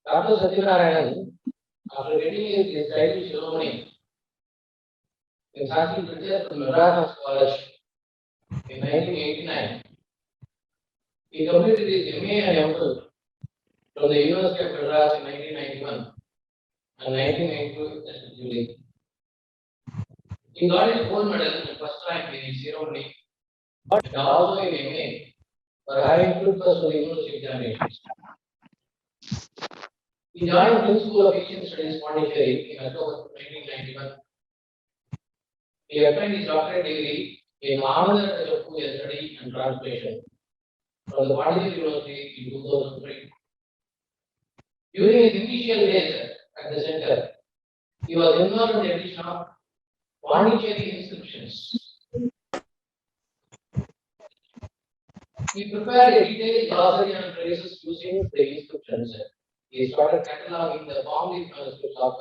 Dr. Satyanarayanan, after getting his title ceremony in Sanskrit literature from Madras Scholarship in 1989, he completed his MA and MPhil from the University of Madras in 1991 and 1992 respectively. He got his gold medal and first rank in his ceremony and also in MA for having stood first for the university examinations. He joined New School of Asian Studies Pondicherry in October 1991. He obtained his doctorate degree in Amarakosa Study and Translation from the Pondicherry University in 2003. During his initial days at the center, he was involved in the edition of Pondicherry inscriptions. He prepared a detailed glossary on phrases using the inscriptions. He started cataloging the palm leaf manuscripts of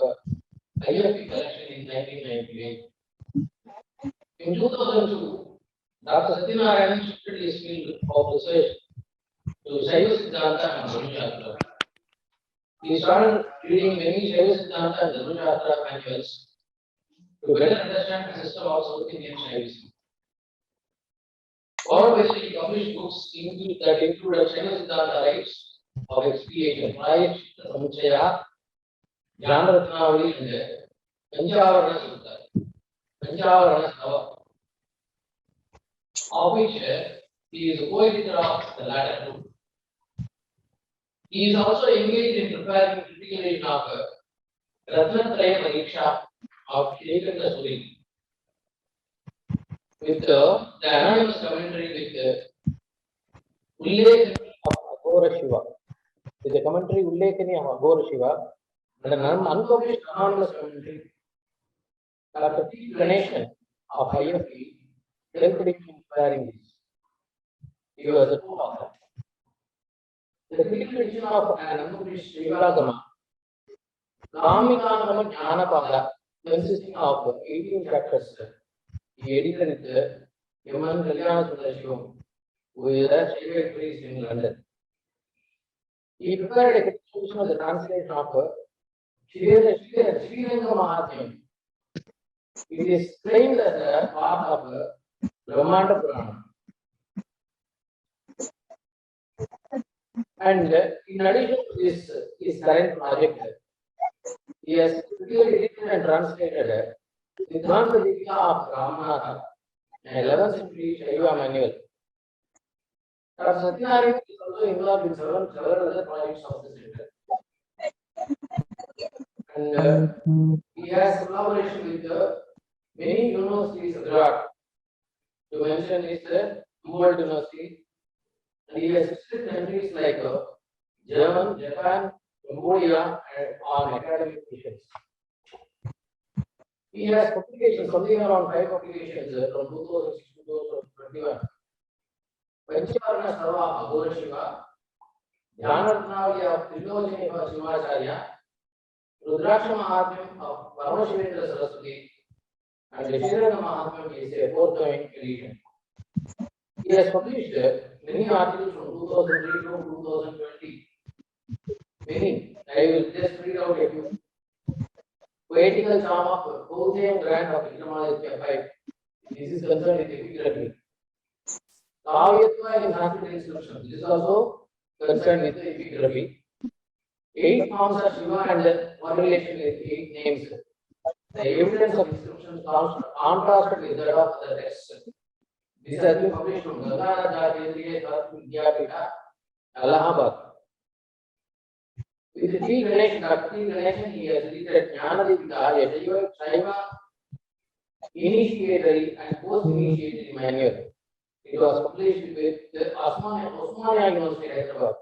IFP collection in 1998. In 2002, Dr. Satyanarayanan shifted his field of research to Shaiva Siddhanta and Dharmashastra. He started reading many Shaiva Siddhanta and Dharmashastra manuals to better understand the system of South Indian Shaivism. Followed he published books that included Shaiva Siddhanta rites of expiation, Prayachita Samuchaya, Jnanaratnavali, and Panchavarana Sutta, Panchavarana Stava, of which he is a co-editor of the latter two. He is also engaged in preparing critical edition of Ratnatraya Pariksha of Ekanta Suri, with the anonymous commentary with Ullekani of Aghora Shiva. With the commentary Ullekani of Aghora Shiva and an unpublished anonymous commentary. Dr. P. Ganeshan of IFP helped him in preparing this. He was a co-author. The critical edition of an unpublished Srivagama, Kamikanagama Jnanapada, consisting of 18 chapters, he edited it with M.N. Kalyanasundara, who is a Shaiva priest in London. He prepared a critical edition of the translation of Sriranga Mahatmyam. It is claimed as a part of Brahmanda Purana. And in addition to his current project, he has critically edited and translated Siddhanta Dipika of Ramanatha, an 11th century Shaiva manual. Dr. Satyanarayanan is also involved in several other projects of the center. And he has collaboration with many universities abroad. To mention is the Humboldt University, and he has visited countries like Germany, Japan, Cambodia, and on academic missions. He has publications, something around 5 publications from 2006 to 2021. Panchavarana Sarva of Aghora Shiva, Jnanaratnavali of Trilojani of Srimacharya, Rudraksha Mahatmyam of Paramashivendra Saraswati, and the Sriranga Mahatmyam is a forthcoming edition. He has published many articles from 2003 to 2020. Many. I will just read out a few. Poetical charm of Kothayam Grant of Vikramaditya 5. This is concerned with epigraphy. Kavyatva in Sanskrit inscription. This is also concerned with epigraphy. 8 forms of Shiva and correlation with 8 names. The evidence of inscriptions contrasted with that of the texts. This has been published from Gandhara Jayatiriya Vidyapita, Allahabad. With P. Ganeshan, he has edited Jnanadipika, a Shaiva initiatory and post-initiatory manual. It was published with the Osmania University, Hyderabad.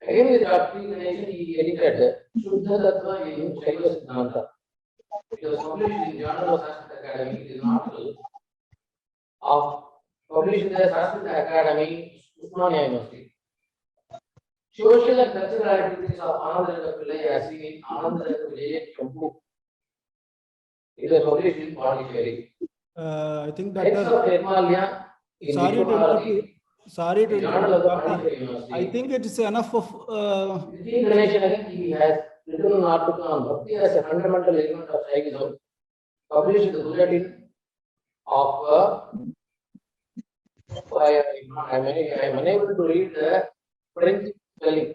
Again, with Dr. P. Ganeshan, he edited Shuddha Tattva in Shaiva Siddhanta. It was published in Journal of Sanskrit Academy. It is an article of published in the Sanskrit Academy, Osmania University. Social and cultural activities of Anandaraga Pillai as seen in Anandaraga Pillai Champu. It was published in Pondicherry. I think Types of Nirmalya in sorry to interrupt you. Sorry to interrupt. I University. think it is enough of. Within Ganeshan, again, he has written an article on Bhakti as a fundamental element of Shaivism, published in the bulletin of. I'm unable to read the French spelling.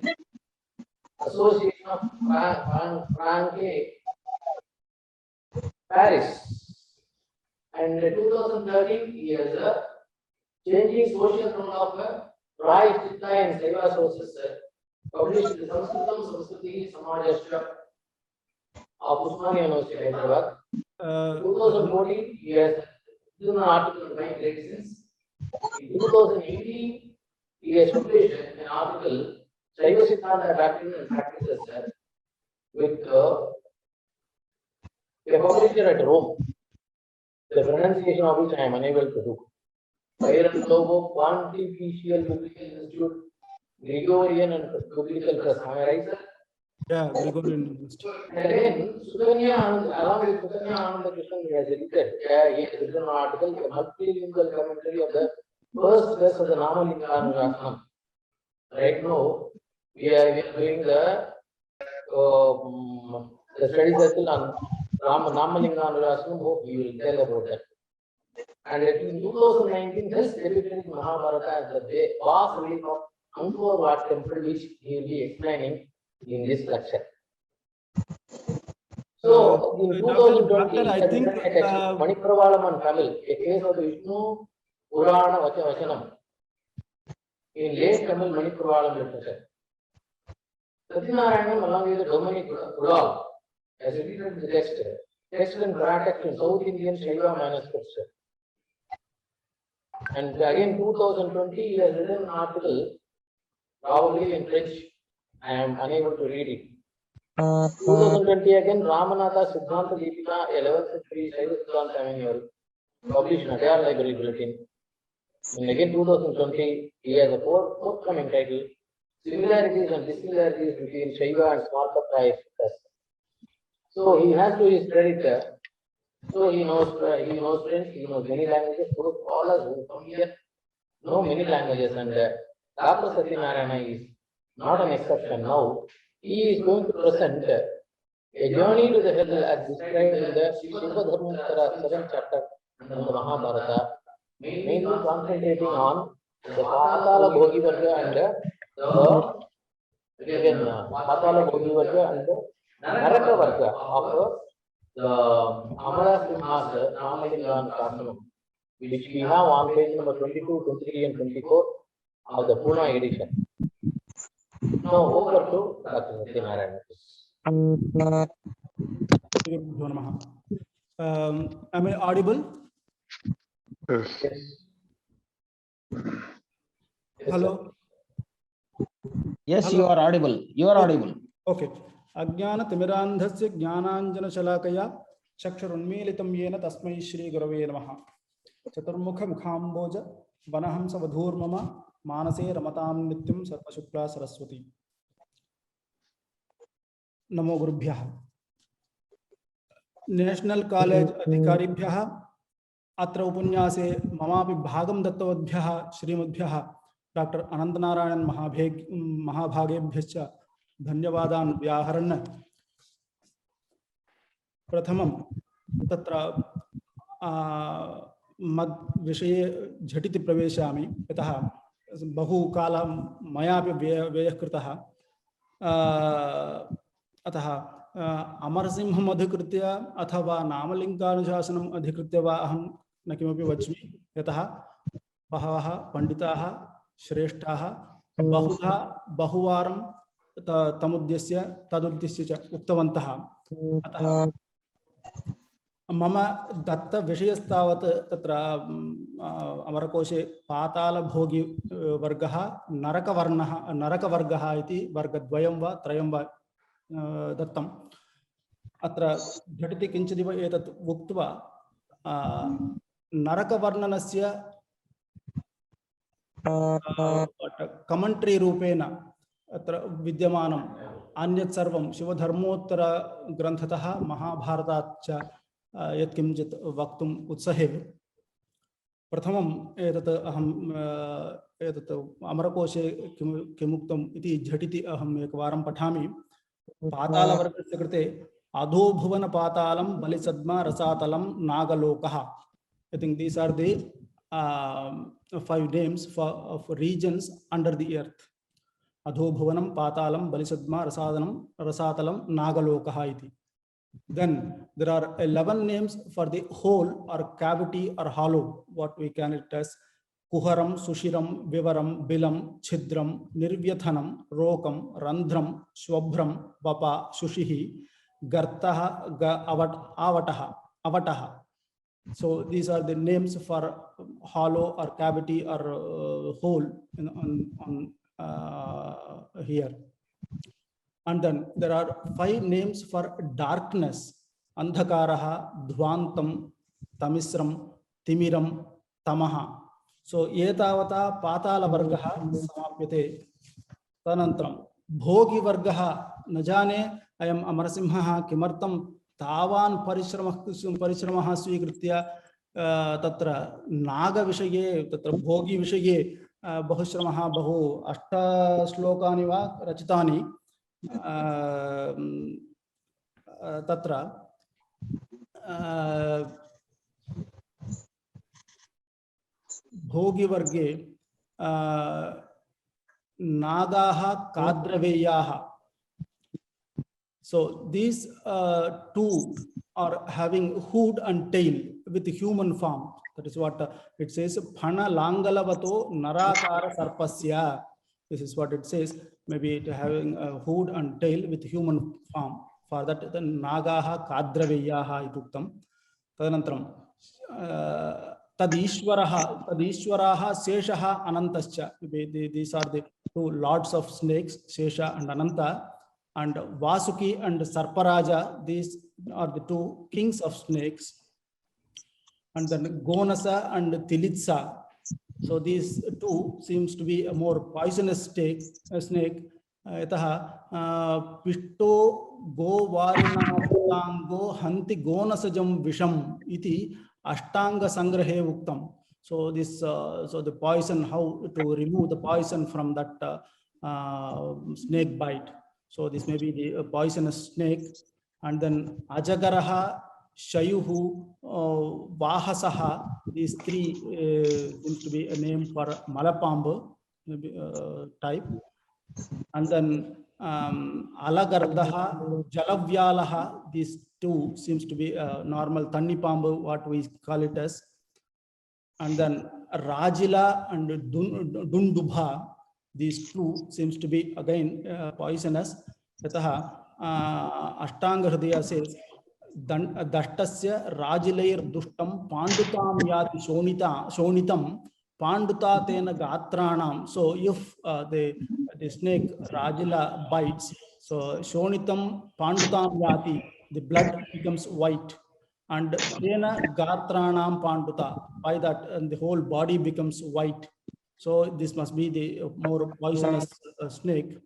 Association of Franque Paris. And in 2013, he has a changing social role of Rai Chitta and Saiva sources published in the Sanskritam Samskriti Samajasya of Usmania University, Hyderabad. 2014, he has written an article on Nine Great Sins. In 2018, he has published an article, Saiva Siddhanta Doctrine and Practices, with a publisher at Rome. The pronunciation of which I am unable to do. Byron Lobo, Pontifical Biblical Institute, Gregorian and Biblical Trust. Am I right, sir? Yeah, Gregorian Institute. And again, Sukanya Anand, along with Sukanya Ananda Krishnan, he has written an article, a multilingual commentary of the first verse of the Namalinga Anushasana. Right now, we are doing the study circle on Namalinga Anushasana. Hope we will tell about that. And in 2019, this debuted in Mahabharata as the vast relief of Angkor Wat temple, which he will be explaining in this lecture. So, in 2020, I think Manipravalam and Tamil, a case of Vishnu Purana Vachanam in late Tamil Manipravalam literature. Satyanarayanam, along with the Dominic Udal, has edited the text and context in South Indian Shaiva manuscripts. And again, 2020, he has written an article, probably in French. I am unable to read it. 2020 again, Ramanatha Siddhanta Deepika, 11th century Shaiva Siddhanta Manual, published in Adyar Library Bulletin. And again, 2020, he has a forthcoming title, Similarities and Dissimilarities between Shaiva and Smartapaya Siddhas. So he has to his credit. So he knows French, he knows many languages. So all us who come here know many languages, and Dr. Satyanarayana is not an exception. Now he is going to present a journey to the hell as described in the Shiva Dharmastara 7th chapter in the Mahabharata, mainly concentrating on the Patala Bhogi Varga and the Patala Bhogi Varga and the Naraka Varga of the Amarakosa Namalinga Anushasana, which we have on page number 22, 23, and 24 of the Pune edition. Now over to Dr. Satyanarayana. Am I audible? Yes. Hello. Yes, hello. You are audible. You are audible. Okay. Ajnana Timirandhasya Jnananjana Shalakaya Chakshurunmilitam Yena Tasmai Shri Gurave Namaha Chaturmukha Mukhamboja Vanahamsa Vadhurmama Manase Ramatam Nityam Sarvashukla Saraswati Namo Gurubhyaha. National College Adhikaribhyaha Atra Upunyase Mamapi Bhagam Dattavadbhyaha Shrimudbhyaha Dr. Anantanarayan Mahabhagebhyascha धन्यवादान् व्याहरन् प्रथमं तत्र मद् विषये झटिति प्रवेशामि यतः बहुकालं मयापि व्ययः कृतः अतः अमरसिंहम् अधिकृत्य अथवा नामलिङ्गानुशासनम् अधिकृत्य वा अहं न किमपि वच्मि यतः बहवः पण्डिताः श्रेष्ठाः बहुधा बहुवारं तमुद्देश्य तदुद्देश्य च उक्तवन्तः अतः मम दत्त विषयस्तावत् तत्र अमरकोशे पातालभोगी वर्गः नरकवर्गः इति वर्गद्वयं वा त्रयं वा दत्तम् अत्र झटिति किञ्चिदिव एतत् उक्त्वा नरकवर्णनस्य कमेण्ट्री रूपेण अत्र विद्यमानम् अन्यत् सर्वं शिवधर्मोत्तर ग्रन्थतः महाभारतात् च यत्किञ्चित् वक्तुम् उत्सहे प्रथमम् एतत् अहम् एतत् अमरकोशे किमुक्तम् इति झटिति अहम् एकवारं पठामि। पातालवर्गस्य कृते अधोभुवन पातालं बलिसद्मा रसातलं नागलोकः. I think these are the 5 names of regions under the earth. Adhobhuvanam patalam balisadma rasatalam nagalokah iti. Then there are 11 names for the hole or cavity or hollow, what we can it as kuharam, sushiram, vivaram, bilam, chidram, nirvyathanam, rokam, randhram, swabhram, vapa, shushihi, gartaha, avataha. So these are the names for hollow or cavity or hole on here. And then there are 5 names for darkness: andhakaraha, dhvantam, tamisram, timiram, tamaha. So etavata patala vargaha samapyate. Tanantram bhogi vargaha न जाने अयम अमरसिंहः किमर्थं तावान् परिश्रमः स्वीकृत्य तत्र नागविषये तत्र भोगी विषये बहुश्रमः बहु 8 श्लोकानि वा रचितानि तत्र भोगिवर्गे नागाः काद्रवेयाः. So these 2 are having hood and tail with human form. That is what it says. Phana langalavato narakara sarpasya. This is what it says. Maybe it having a hood and tail with human form. For that, the nagaha kadraveyaha ituktam. Tadanantram tadishwaraha seshaha anantascha. These are the 2 lords of snakes, Sesha and Ananta. And Vasuki and Sarparaja, these are the 2 kings of snakes. And then Gonasa and Tilitsa. So these 2 seems to be a more poisonous snake. Yataha Pishto go varinatango hanti gonasajam visham iti ashtanga sangrahe uktam. So this so the poison, how to remove the poison from that snake bite. So this may be the poisonous snake. And then Ajagaraha, Shayuhu, Vahasaha. These 3 seems to be a name for Malapamba type. And then Alagardaha, Jalavyalaha. These 2 seems to be a normal Tannipamba, what we call it as. And then Rajila and Dundubha. These 2 seems to be again poisonous. Yataha Ashtanga Hridaya says Dashtasya Rajilair Dushtam Pandutam Yati Shonitam Panduta Tena Gatranam. So if the snake Rajila bites, so Shonitam Pandutam Yati, the blood becomes white. And Tena Gatranam Panduta, by that and the whole body becomes white. So this must be the more poisonous snake.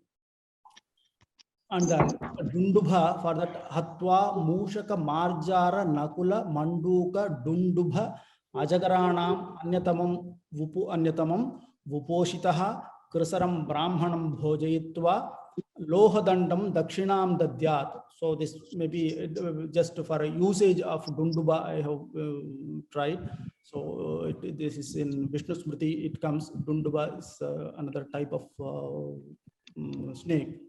And then Dundubha, for that Hatva, Mushaka, Marjara, Nakula, Manduka, Dundubha, Ajagaranam, Anyatamam, Vupu Anyatamam, Vuposhitaha, Krisaram Brahmanam Bhojayitva, Lohadandam, Dakshinam Dadyat. So this may be just for a usage of Dunduba I have tried. So this is in Vishnu Smriti, it comes. Dunduba is another type of snake.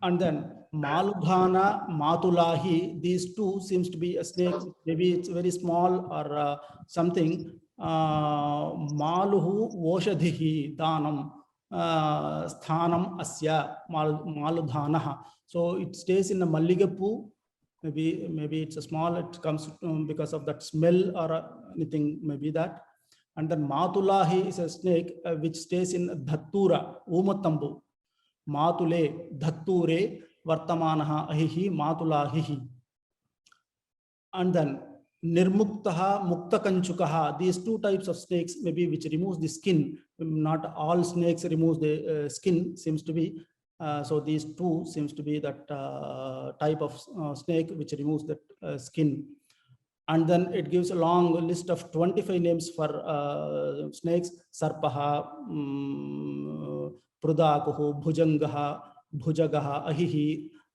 And then Maludhana, Matulahi, these 2 seems to be a snake. Maybe it's very small or something. Maluhu Voshadhihi Danam Sthanam Asya Maludhanaha. So it stays in the Malligapu. Maybe it's a small, it comes because of that smell or anything, maybe that. And then Matulahi is a snake which stays in Dhattura, Umatambu. Matule, Dhatture, Vartamanaha, Ahihi, Matulahihi. And then Nirmuktaha, Muktakanchukaha. These 2 types of snakes, maybe which removes the skin. Not all snakes removes the skin, seems to be. So these 2 seems to be that type of snake which removes the skin. And then it gives a long list of 25 names for snakes: Sarpaha, Prudakuhu, Bhujangaha, Bhujagaha, Ahihi,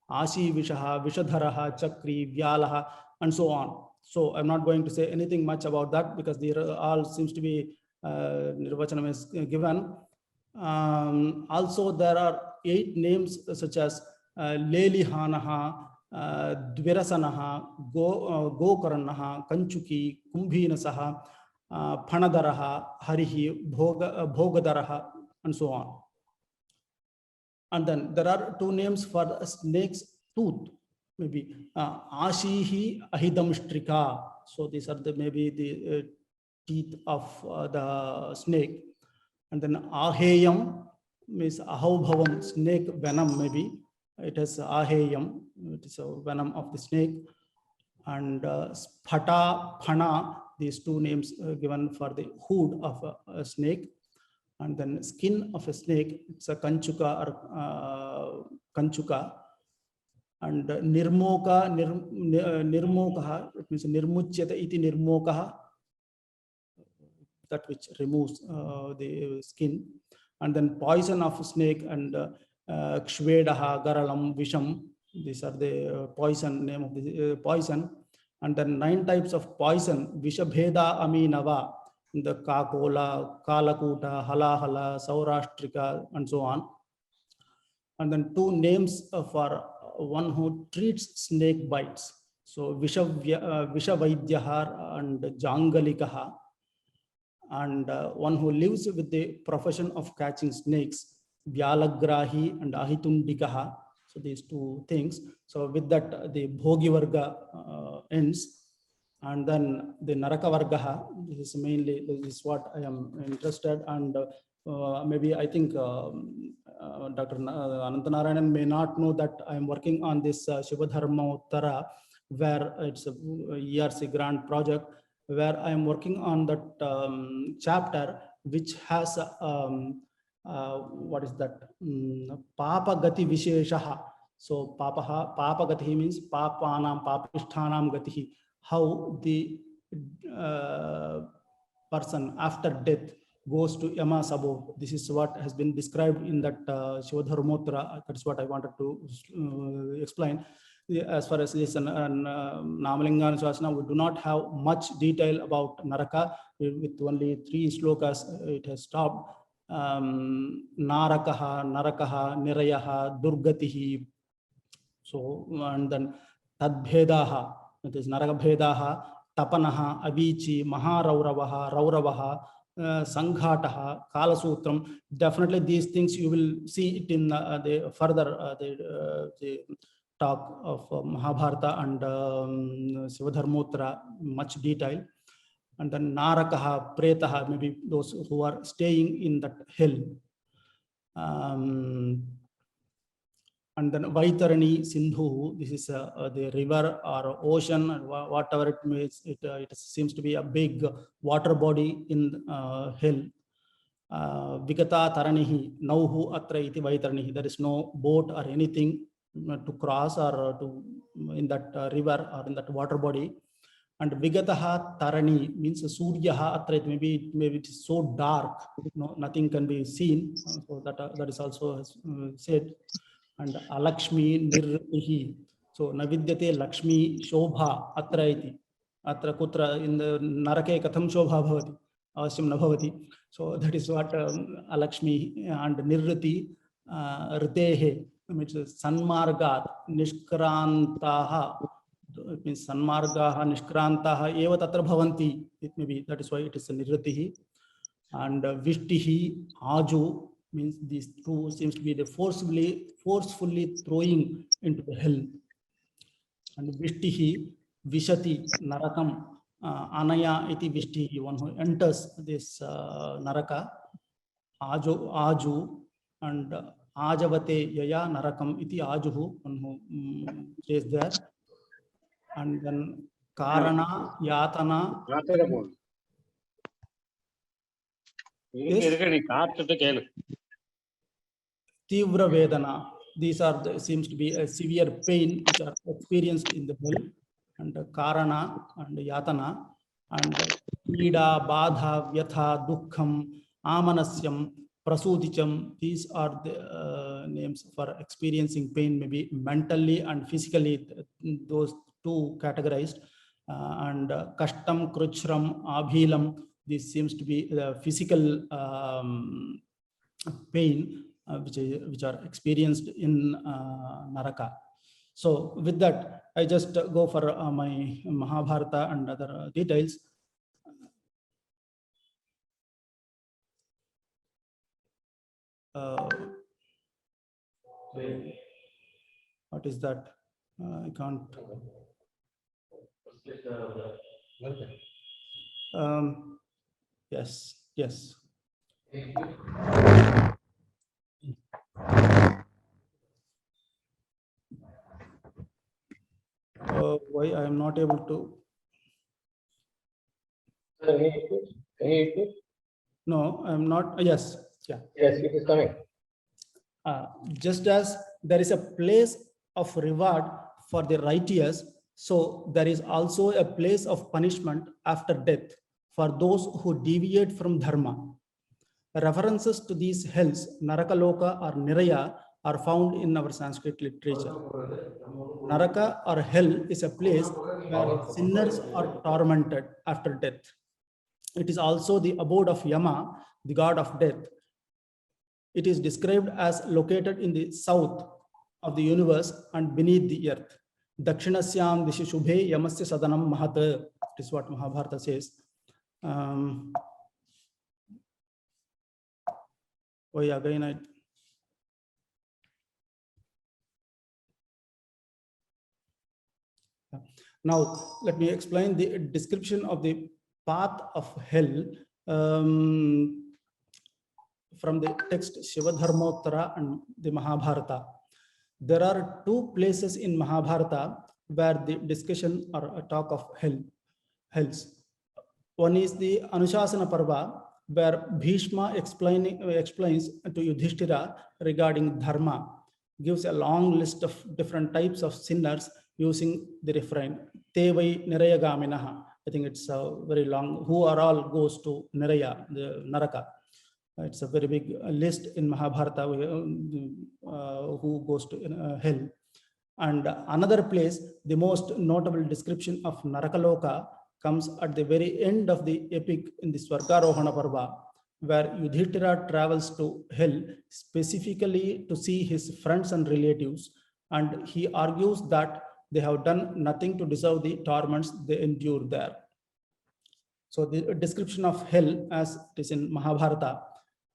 Ashivishaha, Vishadharaha, Chakri, Vyalaha, and so on. So I'm not going to say anything much about that because they all seems to be Nirvachanam is given. Also, there are 8 names such as Lelihanaha, Dvirasanaha, Gokaranaha, Kanchuki, Kumbhinasaha, Panadaraha, Harihi, Bhogadaraha, and so on. And then there are 2 names for the snake's tooth, maybe Ashihi, Ahidamstrika. So these are the maybe the teeth of the snake. And then Aheyam means Ahaubhavam, snake venom, maybe. It is Aheyam, it is a venom of the snake. And Phata, Phana, these 2 names given for the hood of a snake. And then skin of a snake, it's a Kanchuka or Kanchuka. And Nirmoka, Nirmokaha, it means Nirmuchyata iti Nirmokaha, that which removes the skin. And then poison of snake and Kshvedaha, Garalam, Visham. These are the poison, name of the poison. And then 9 types of poison: Vishabheda Aminava, the Kakola, Kalakuta, Halahala, Saurashtrika, and so on. And then 2 names for one who treats snake bites. So Vishavidyahar and Jangalikaha. And one who lives with the profession of catching snakes, Vyalagrahi and Ahitundikaha. So these 2 things. So with that, the Bhogi Varga ends. And then the Naraka Vargaha, this is mainly, this is what I am interested. And maybe I think Dr. Anantanarayanan may not know that I am working on this Shivadharma Uttara, where it's a ERC grant project, where I am working on that chapter, which has what is that? Papa Gati Visheshaha. So Papa Gati means Papanam, Papisthanam Gati. How the person after death goes to Yama Sabho. This is what has been described in that Shivadharmottara. That's what I wanted to explain. As far as this Namalinga and Swasana, we do not have much detail about Naraka. With only 3 slokas, it has stopped. Narakaha, Narakaha, Nirayaha, Durgatihi. So, and then Tadbhedaha, that is Narakabhedaha, Tapanaha, Avichi, Maharauravaha, Rauravaha, Sanghataha, Kalasutram. Definitely these things you will see it in the further the talk of Mahabharata and Shivadharmottara, much detail. And then Narakaha, Pretaha, maybe those who are staying in that hell. And then Vaitarani Sindhu, this is the river or ocean, whatever it means. It seems to be a big water body in hell. Vigata Taranihi, Nauhu Atra iti Vaitaranihi. There is no boat or anything to cross or to in that river or in that water body. And Vigataha Tarani means Suryaha Atra. Maybe it is so dark, nothing can be seen. So that is also said. And Alakshmi Nirratihi. So Navidyate Lakshmi Shobha Atra iti. Atra Kutra in the Narake Katham Shobha Bhavati. Avasyam Nabhavati. So that is what Alakshmi and Nirrati Ritehe, which is Sanmargat Nishkrantaha. It means Sanmargaha Nishkrantaha Eva Tatra Bhavanti. It may be, that is why it is a Nirratihi. And Vishtihi Aju means these 2 seems to be the forcefully throwing into the hell. And Vishtihi, Vishati, Narakam, Anaya iti Vishtihi, one who enters this Naraka, Aju, and Ajavate Yaya Narakam iti Ajuhu, one who stays there. And then Karana, Yatana. Tivra Vedana. These are seems to be a severe pain which are experienced in the hell. and Karana and Yatana, and Pida, Badha, Vyatha, Dukkham, Amanasyam, Prasuticham. These are the names for experiencing pain, maybe mentally and physically, those two categorized. And Kashtam, Kruchram, Abhilam. This seems to be the physical pain which are experienced in Naraka. So with that, I just go for my Mahabharata and other details. What is that? I can't. Yes, yes. Why I am not able to? No, I am not. Yes, yeah. Yes, it is coming. Just as there is a place of reward for the righteous, so there is also a place of punishment after death for those who deviate from dharma. References to these hells, Narakaloka or Niraya, are found in our Sanskrit literature. Naraka or hell is a place where sinners are tormented after death. It is also the abode of Yama, the god of death. It is described as located in the south of the universe and beneath the earth. Dakshinasyam dishi shubhe yamasya sadanam mahat. It is what Mahabharata says. Again, now let me explain the description of the path of hell from the text Shivadharmottara and the Mahabharata. There are two places in Mahabharata where the discussion or a talk of hells. One is the Anushasana Parva, where Bhishma explains to Yudhishthira regarding dharma, gives a long list of different types of sinners using the refrain Tevai Nirayagaminaha. I think it's very long. Who are all goes to Niraya, the Naraka. It's a very big list in Mahabharata who goes to hell. And another place, the most notable description of Narakaloka comes at the very end of the epic in the Swargarohana Parva, where Yudhishthira travels to hell specifically to see his friends and relatives, and he argues that they have done nothing to deserve the torments they endure there. So the description of hell as it is in Mahabharata,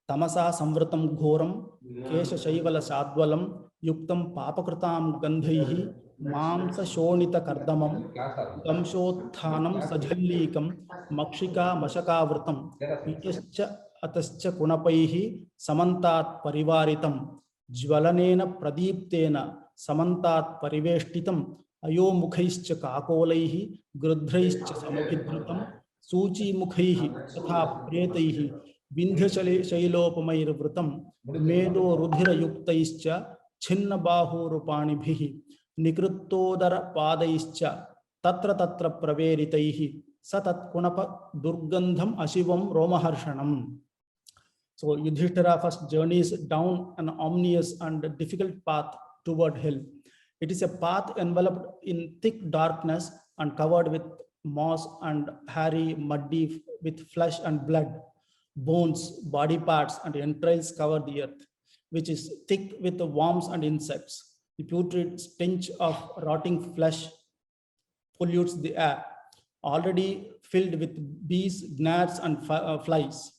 Tamasa Samvratam Ghoram, Kesha Shaivala Sadvalam, Yuktam Papakritam Gandhaihi, Mamsa Shonita Kardamam, Damshothanam Sajallikam, Makshika Mashakavratam, Itascha Atascha Kunapaihi, Samantat Parivaritam, Jvalanena Pradiptena, Samantat Pariveshtitam, Ayomukhaischa Kakolaihi, Grudhraischa Samabhidrutam, Suchi Mukhaihi, Tatha Pretaihi, Vindhyashale Shailopamayr Vratam, Medo Rudhira Yuktaischa, Chinna Bahu Rupanibhihi, Nikruttodara Padaischa, Tatra Tatra Praveritaihi, Satat Kunapa Durgandham Ashivam Romaharshanam. So Yudhishthira first journeys down an ominous and difficult path toward hell. It is a path enveloped in thick darkness and covered with moss and hairy, muddy with flesh and blood. Bones, body parts, and entrails cover the earth, which is thick with the worms and insects. The putrid stench of rotting flesh pollutes the air, already filled with bees, gnats, and flies.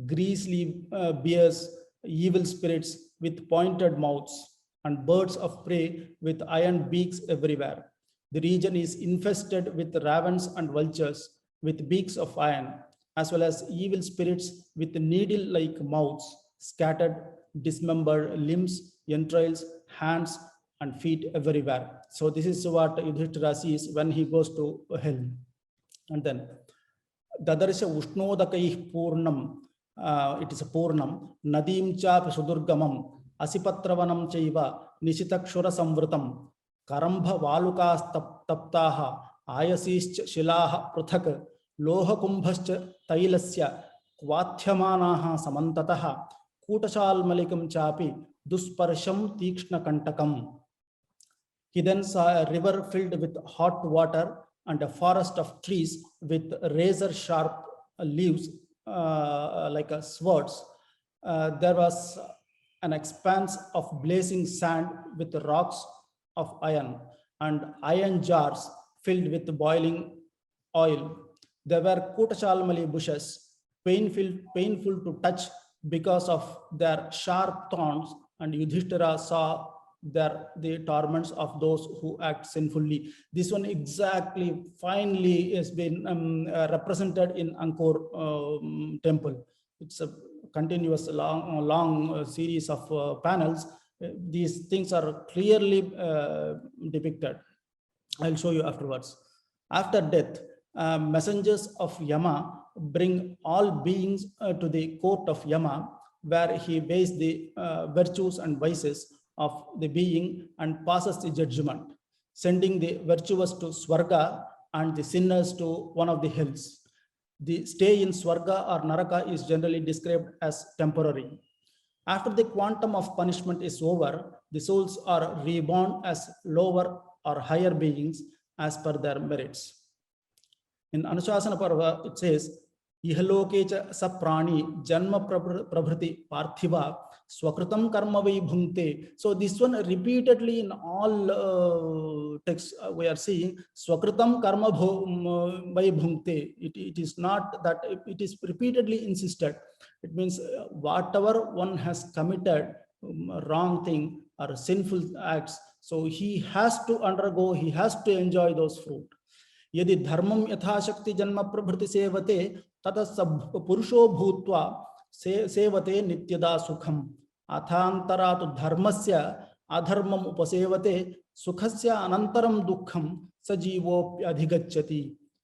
Grisly bears, evil spirits with pointed mouths, and birds of prey with iron beaks everywhere. The region is infested with ravens and vultures with beaks of iron, as well as evil spirits with needle-like mouths, scattered, dismembered limbs, entrails, hands, and feet everywhere. So this is what Yudhishthira sees when he goes to hell. And then, Dadarsha Ushnodakaih Purnam, it is a Purnam, Nadim Chap Sudurgamam, Asipatravanam Chaiva, Nishitakshura Samvratam, Karambha Valukas Taptaha, Ayasischa shilaha pruthak loha kumbhascha tailasya kvathyamanah samantataha kutashal malikam chapi dusparsham tikshna kantakam. He then saw a river filled with hot water and a forest of trees with razor sharp leaves like a swords. There was an expanse of blazing sand with rocks of iron and iron jars filled with boiling oil. There were Kotashalmali bushes, painful to touch because of their sharp thorns, and Yudhishthira saw the torments of those who act sinfully. This one exactly finally has been represented in Angkor temple. It's a continuous long series of panels. These things are clearly depicted. I'll show you afterwards. After death, messengers of Yama bring all beings to the court of Yama, where he weighs the virtues and vices of the being and passes the judgment, sending the virtuous to Swarga and the sinners to one of the hills. The stay in Swarga or Naraka is generally described as temporary. After the quantum of punishment is over, the souls are reborn as lower or higher beings as per their merits. In Anushasana Parva, it says, Ihalokecha saprani janma prabhriti parthiva swakritam karma vai bhunte. So this one repeatedly in all texts we are seeing swakritam karma vai bhunte. It is not that it is repeatedly insisted. It means whatever one has committed wrong thing or sinful acts, so he has to undergo, he has to enjoy those fruit. यदि धर्मम यथाशक्ति जन्म प्रभृति सेवते ततः सब पुरुषो भूत्वा सेवते नित्यदा सुखम अथांतरा तो धर्मस्य अधर्मम उपसेवते सुखस्य अनंतरम दुःखम सजीवोप्यधिगच्छति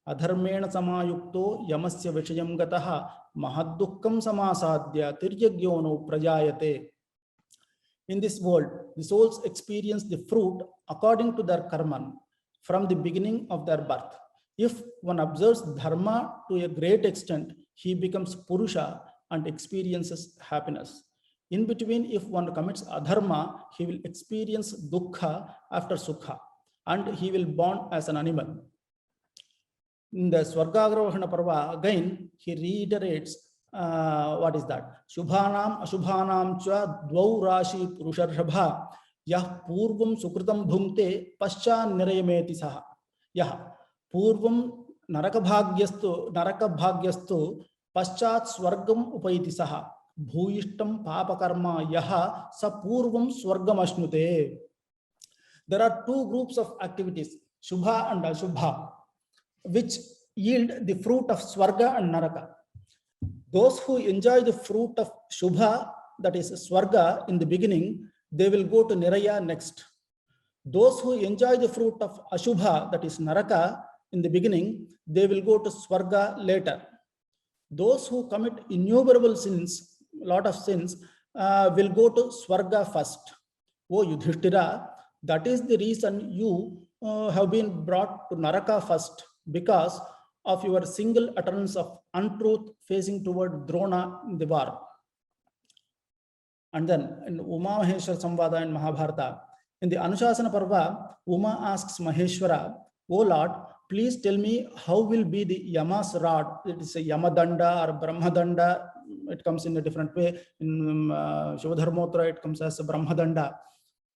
अधर्मेण समायुक्तो यमस्य विषयं गतः महद्दुःखं समासाद्य तिर्यज्ञोनो प्रजायते. In this world, the souls experience the fruit according to their karma from the beginning of their birth. If one observes dharma to a great extent, he becomes Purusha and experiences happiness. In between, if one commits adharma, he will experience dukkha after sukha, and he will born as an animal. In the Swargagrarohana Parva, again, he reiterates what is that? Shubhanam Ashubhanam cha dvau rashi purusharabha yah purvam sukritam bhumte pascha nirayameti saha. Yah purvam narakabhagyastu paschat swargam upaiti saha bhuyishtam papakarma yaha sa purvam swargam ashnute. There are two groups of activities, Shubha and Ashubha, which yield the fruit of Swarga and Naraka. Those who enjoy the fruit of Shubha, that is Swarga, in the beginning, they will go to Niraya next. Those who enjoy the fruit of Ashubha, that is Naraka, in the beginning, they will go to Swarga later. Those who commit innumerable sins, lot of sins, will go to Swarga first. O Yudhishthira, that is the reason you have been brought to Naraka first, because of your single utterance of untruth facing toward Drona in the war. And then in Uma Maheshwara Samvada in Mahabharata, in the Anushasana Parva, Uma asks Maheshwara, O Lord, please tell me how will be the Yama's rod. It is a Yamadanda or Brahmadanda. It comes in a different way. In Shivadharmotra, it comes as a Brahmadanda.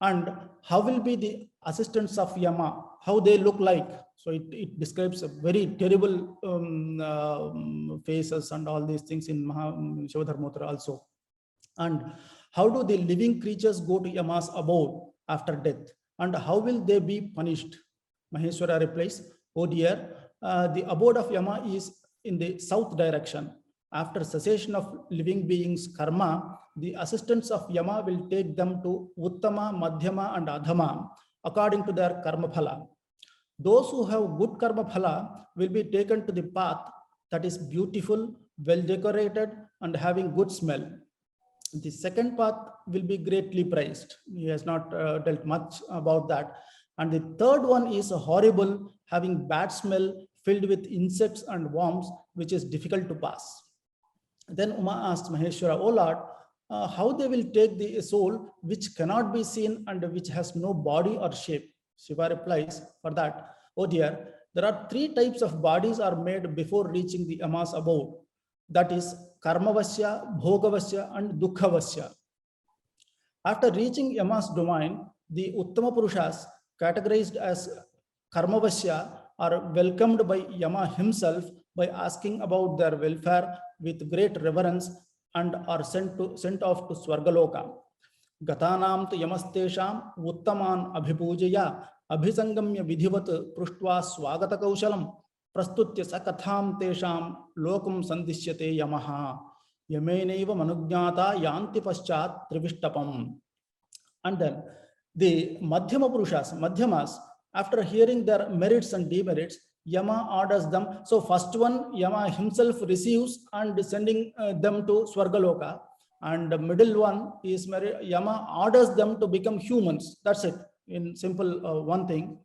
And how will be the assistants of Yama, how they look like. So it describes a very terrible faces and all these things in Shivadharmotra also. And how do the living creatures go to Yama's abode after death? And how will they be punished? Maheshwara replies, oh dear, the abode of Yama is in the south direction. After cessation of living beings' karma, the assistants of Yama will take them to Uttama, Madhyama, and Adhama according to their karma phala. Those who have good karma phala will be taken to the path that is beautiful, well decorated, and having good smell. The second path will be greatly praised. He has not dealt much about that. And the third one is horrible, having bad smell, filled with insects and worms, which is difficult to pass. Then Uma asked Maheshwara, "O Lord, how they will take the soul which cannot be seen and which has no body or shape?" Shiva replies, "For that, oh dear, there are three types of bodies are made before reaching the yamas above. That is karmavasya, bhogavasya, and dukkhavasya. After reaching Yama's domain, the Uttama Purushas, categorized as Karmavasya, are welcomed by Yama himself by asking about their welfare with great reverence and are sent off to Swargaloka. Gatanam tu Yamastesham Uttaman Abhipujaya Abhisangamya Vidhivat Prushtva Swagata Kaushalam Prastutya Sakatham Tesham Lokum Sandishyate Yamaha. Yameneva Manugnata Yanti Paschat Trivishtapam." And then the Madhyama Purushas, Madhyamas, after hearing their merits and demerits, Yama orders them. So first one, Yama himself receives and sending them to Swargaloka. And the middle one is Yama orders them to become humans. That's it, in simple one thing.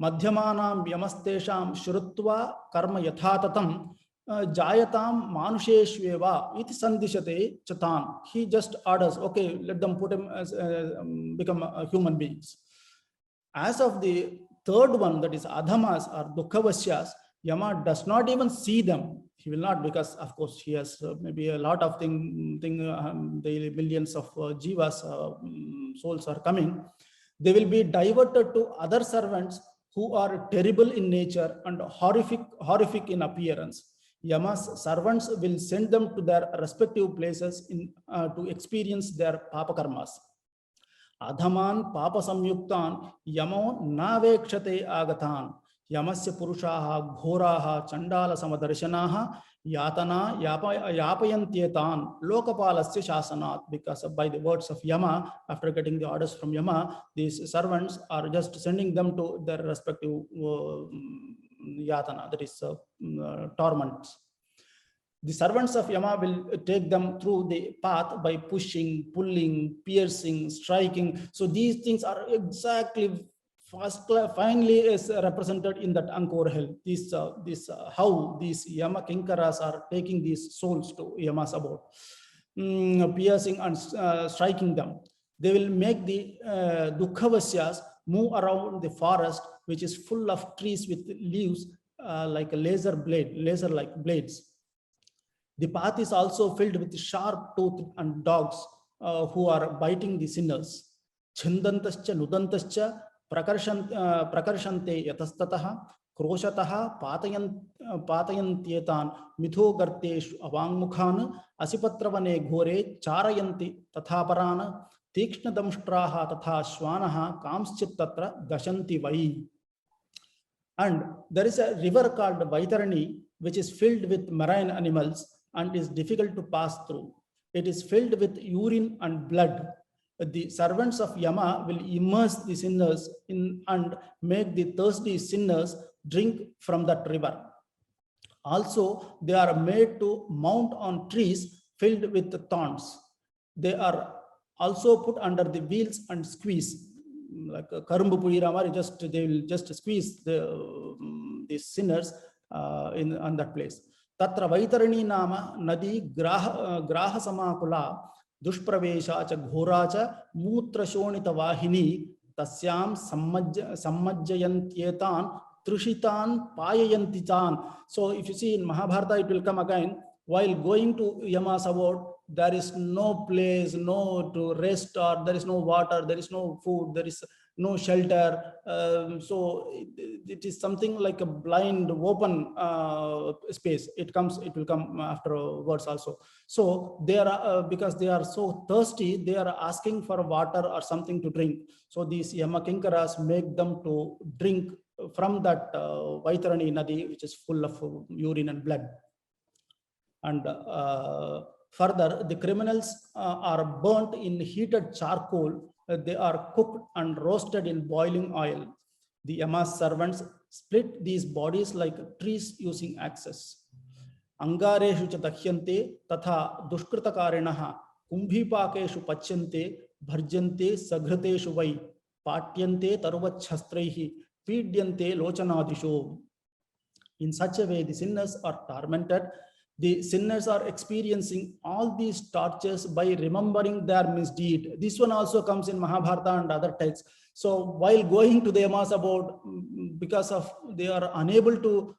Madhyamanam Yamastesham Shrutva Karma Yathatatam Jayatam Manusheshveva iti sandishate chatan. He just orders, okay, let them put him as become human beings. As of the third one, that is Adhamas or Dukkavasyas, Yama does not even see them. He will not, because of course he has maybe a lot of the millions of jivas, souls are coming. They will be diverted to other servants who are terrible in nature and horrific in appearance. Yama's servants will send them to their respective places to experience their papa karmas. Adhaman papa samyuktan yamo navekshate agatan yamasya purushaha ghoraha chandala samadarshanaha yatana yapayantyetan lokapalasya shasanat. Because by the words of Yama, after getting the orders from Yama, these servants are just sending them to their respective yatana, that is torments. The servants of Yama will take them through the path by pushing, pulling, piercing, striking. So these things are exactly finally is represented in that Angkor Hill. How these Yama Kinkaras are taking these souls to Yama's abode, piercing and striking them. They will make the Dukkavasyas move around the forest, which is full of trees with leaves like a laser-like blades. The path is also filled with sharp-toothed and dogs who are biting the sinners. Chindantascha nudantascha prakarshante yatastataha kroshataha patayantyetan mitho garteshu avangmukhan asipatravane ghore charayanti tathaparana tikshna damshtraha tatha shwanaha kamschit tatra dashanti vai. And there is a river called Vaitarani, which is filled with marine animals and is difficult to pass through. It is filled with urine and blood. The servants of Yama will immerse the sinners in and make the thirsty sinners drink from that river. Also, they are made to mount on trees filled with thorns. They are also put under the wheels and squeeze, like a karumbu pulirama. They will just squeeze the sinners on that place. Tatra Vaitarani nama nadi graha samakula dushpravesha cha ghora cha mutra shonita vahini tasyam sammajjayantyetan trushitan payayantitan. So if you see in Mahabharata, it will come again. While going to Yama's abode, there is no place, no to rest, or there is no water, there is no food, there is no shelter. So it is something like a blind, open space. It will come afterwards also. So they are because they are so thirsty, they are asking for water or something to drink. So these Yamakinkaras make them to drink from that Vaitarani Nadi, which is full of urine and blood. And further, the criminals are burnt in heated charcoal. They are cooked and roasted in boiling oil. The Yama's servants split these bodies like trees using axes. Angareshu cha dakhyante tatha dushkritakarinaha kumbhipakeshu pachyante bharjante sagrateshu vai patyante taruvachhastraihi pidyante lochanadisho. In such a way, the sinners are tormented. The sinners are experiencing all these tortures by remembering their misdeed. This one also comes in Mahabharata and other texts. So while going to the yamas about, because of they are unable to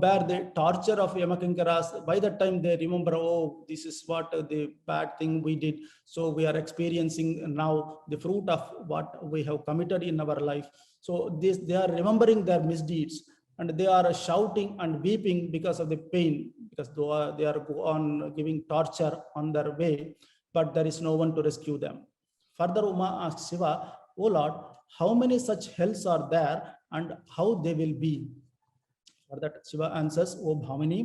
bear the torture of Yamakinkaras, by that time they remember, oh, this is what the bad thing we did. So we are experiencing now the fruit of what we have committed in our life. So this, they are remembering their misdeeds, and they are shouting and weeping because of the pain, because they are on giving torture on their way, but there is no one to rescue them. Further, Uma asks Shiva, "O Lord, how many such hells are there and how they will be?" For that, Shiva answers, "O Bhamini,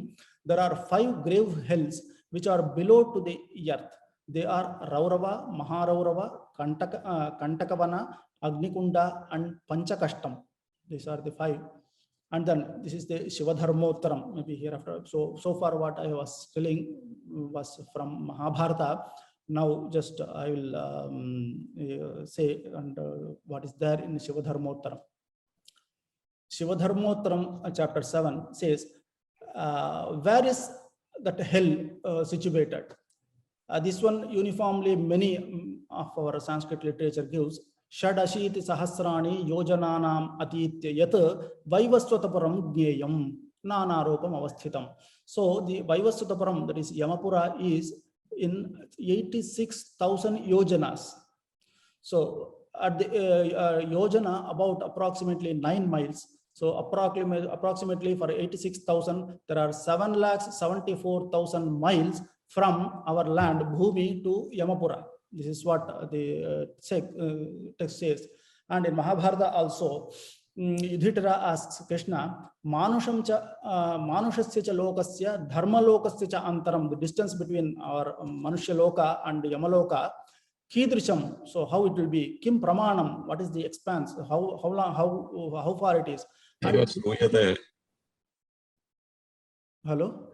there are 5 grave hells which are below to the earth. They are Raurava, Maharaurava, Kantakavana, Agnikunda, and Panchakashtam. These are the 5. And then this is the Shivadharmottaram, maybe hereafter. So far what I was telling was from Mahabharata. Now just I will say and what is there in Shivadharmottaram. Shivadharmottaram chapter 7 says, where is that hell situated? This one uniformly many of our Sanskrit literature gives. Shadashiti sahasrani yojananam atitya yat vaivaswataparam gneyam nanarupam avasthitam. So the vaivaswataparam, that is Yamapura, is in 86,000 yojanas. So at the yojana, about approximately 9 miles. So approximately for 86,000, there are 7,74,000 miles from our land, Bhumi, to Yamapura. This is what the text says. And in Mahabharata also, Yudhishthira asks Krishna, Manusham cha Manushasya cha lokasya dharma lokasya cha antaram, the distance between our Manushya loka and Yamaloka, Kidrisham, so how it will be, Kim Pramanam, what is the expanse, how long, how far it is. And, hello?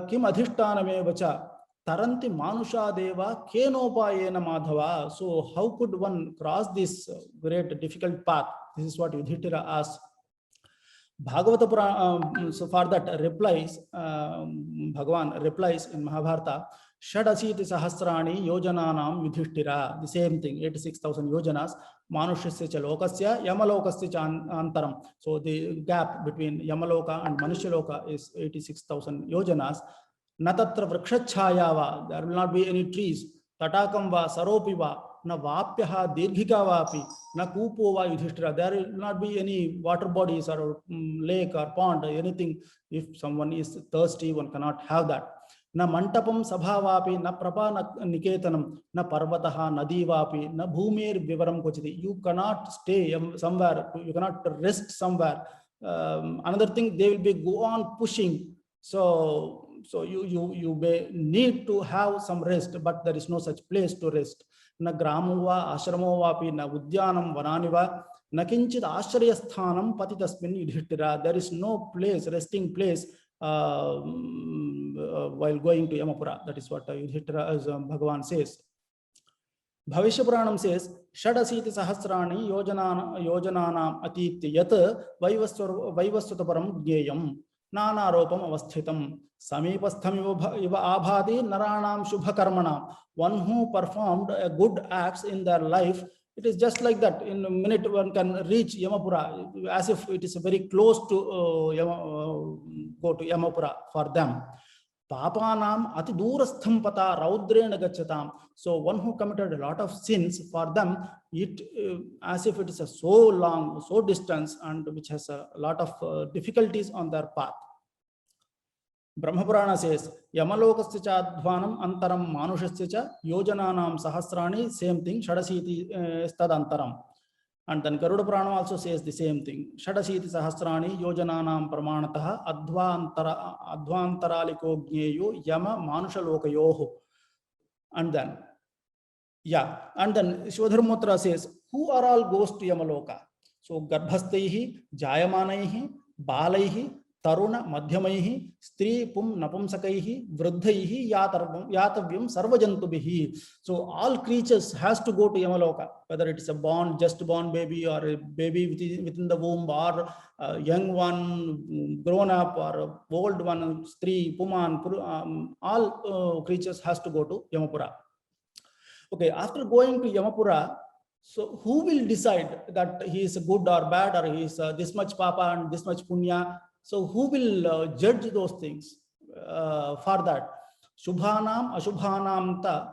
Kim adhishtaname vacha taranti manusha deva kenopayena madhava. So how could one cross this great difficult path? This is what Yudhishthira asks. Bhagavata Purana, so for that replies, Bhagavan replies in Mahabharata, Shadasiti Sahasrani Yojananam Yudhishthira, the same thing, 86,000 yojanas, Manushasya cha lokasya, Yamalokasya cha antaram. So the gap between Yamaloka and Manushaloka is 86,000 yojanas. Natatra vrikshachayava, there will not be any trees. Tatakam va saropi va, na vapyaha dirghika vapi, na kupo va Yudhishthira. There will not be any water bodies or lake or pond or anything. If someone is thirsty, one cannot have that. Na mantapam sabhavapi, na prapa niketanam, na parvataha nadivapi, na bhumir vivaram kochiti. You cannot stay somewhere, you cannot rest somewhere. Another thing, they will be go on pushing. So you may need to have some rest, but there is no such place to rest. Na gramuva ashramo vapi, na udyanam vananiva, na kinchit ashrayasthanam patitasmin Yudhishthira. There is no place, resting place while going to Yamapura. That is what Yudhishthira, as Bhagavan says. Bhavishya Puranam says, Shadasiti Sahasrani Yojananam Atitya Yat Vaivaswataparam Gneyam Nanaropam Avasthitam Samipastham Iva Abhadi Naranam Shubhakarmana. One who performed a good acts in their life, it is just like that. In a minute, one can reach Yamapura, as if it is very close to go to Yamapura for them. Papanam ati durastham pata raudrena gachatam. So one who committed a lot of sins, for them, it as if it is a so long, so distance, and which has a lot of difficulties on their path. Brahma Purana says, Yamalokasya cha adhvanam antaram manushasya cha yojananam sahasrani, same thing, Shadasiti stad antaram. And then Garuda Purana also says the same thing. Shadasiti sahasrani yojananam pramanataha advantaraliko gneyo yama manushalokayoho. And then, and then Shivadharmottara says, who are all goes to Yamaloka? So Garbhastaihi, Jayamanaihi, Balaihi, taruna madhyamaihi stri pum napumsakaihi vruddhaihi yatavyam sarvajantubihi. So all creatures has to go to Yamaloka, whether it is a just born baby or a baby within the womb, or a young one, grown up, or a old one, stri, puman, all creatures has to go to Yamapura. Okay, after going to Yamapura, so who will decide that he is good or bad, or he is this much papa and this much punya? So who will judge those things? For that, shubhanam ashubhanam ta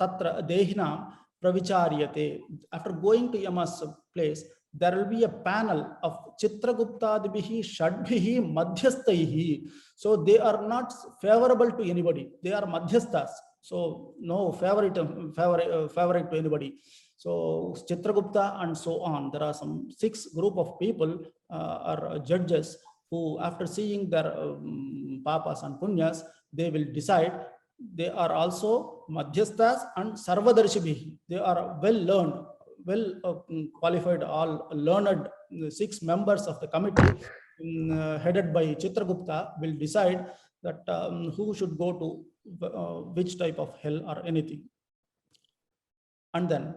tatra dehinam pravicharyate. After going to Yama's place, there will be a panel of Chitraguptadibihi Shadbihi Madhyastaihi. So they are not favorable to anybody. They are Madhyastas. So no favorite to anybody. So Chitragupta and so on. There are some 6 group of people are judges who, after seeing their papas and punyas, they will decide. They are also Madhyastas and Sarvadarshibihi. They are well learned, well qualified, all learned. 6 members of the committee headed by Chitragupta will decide that who should go to which type of hell or anything. And then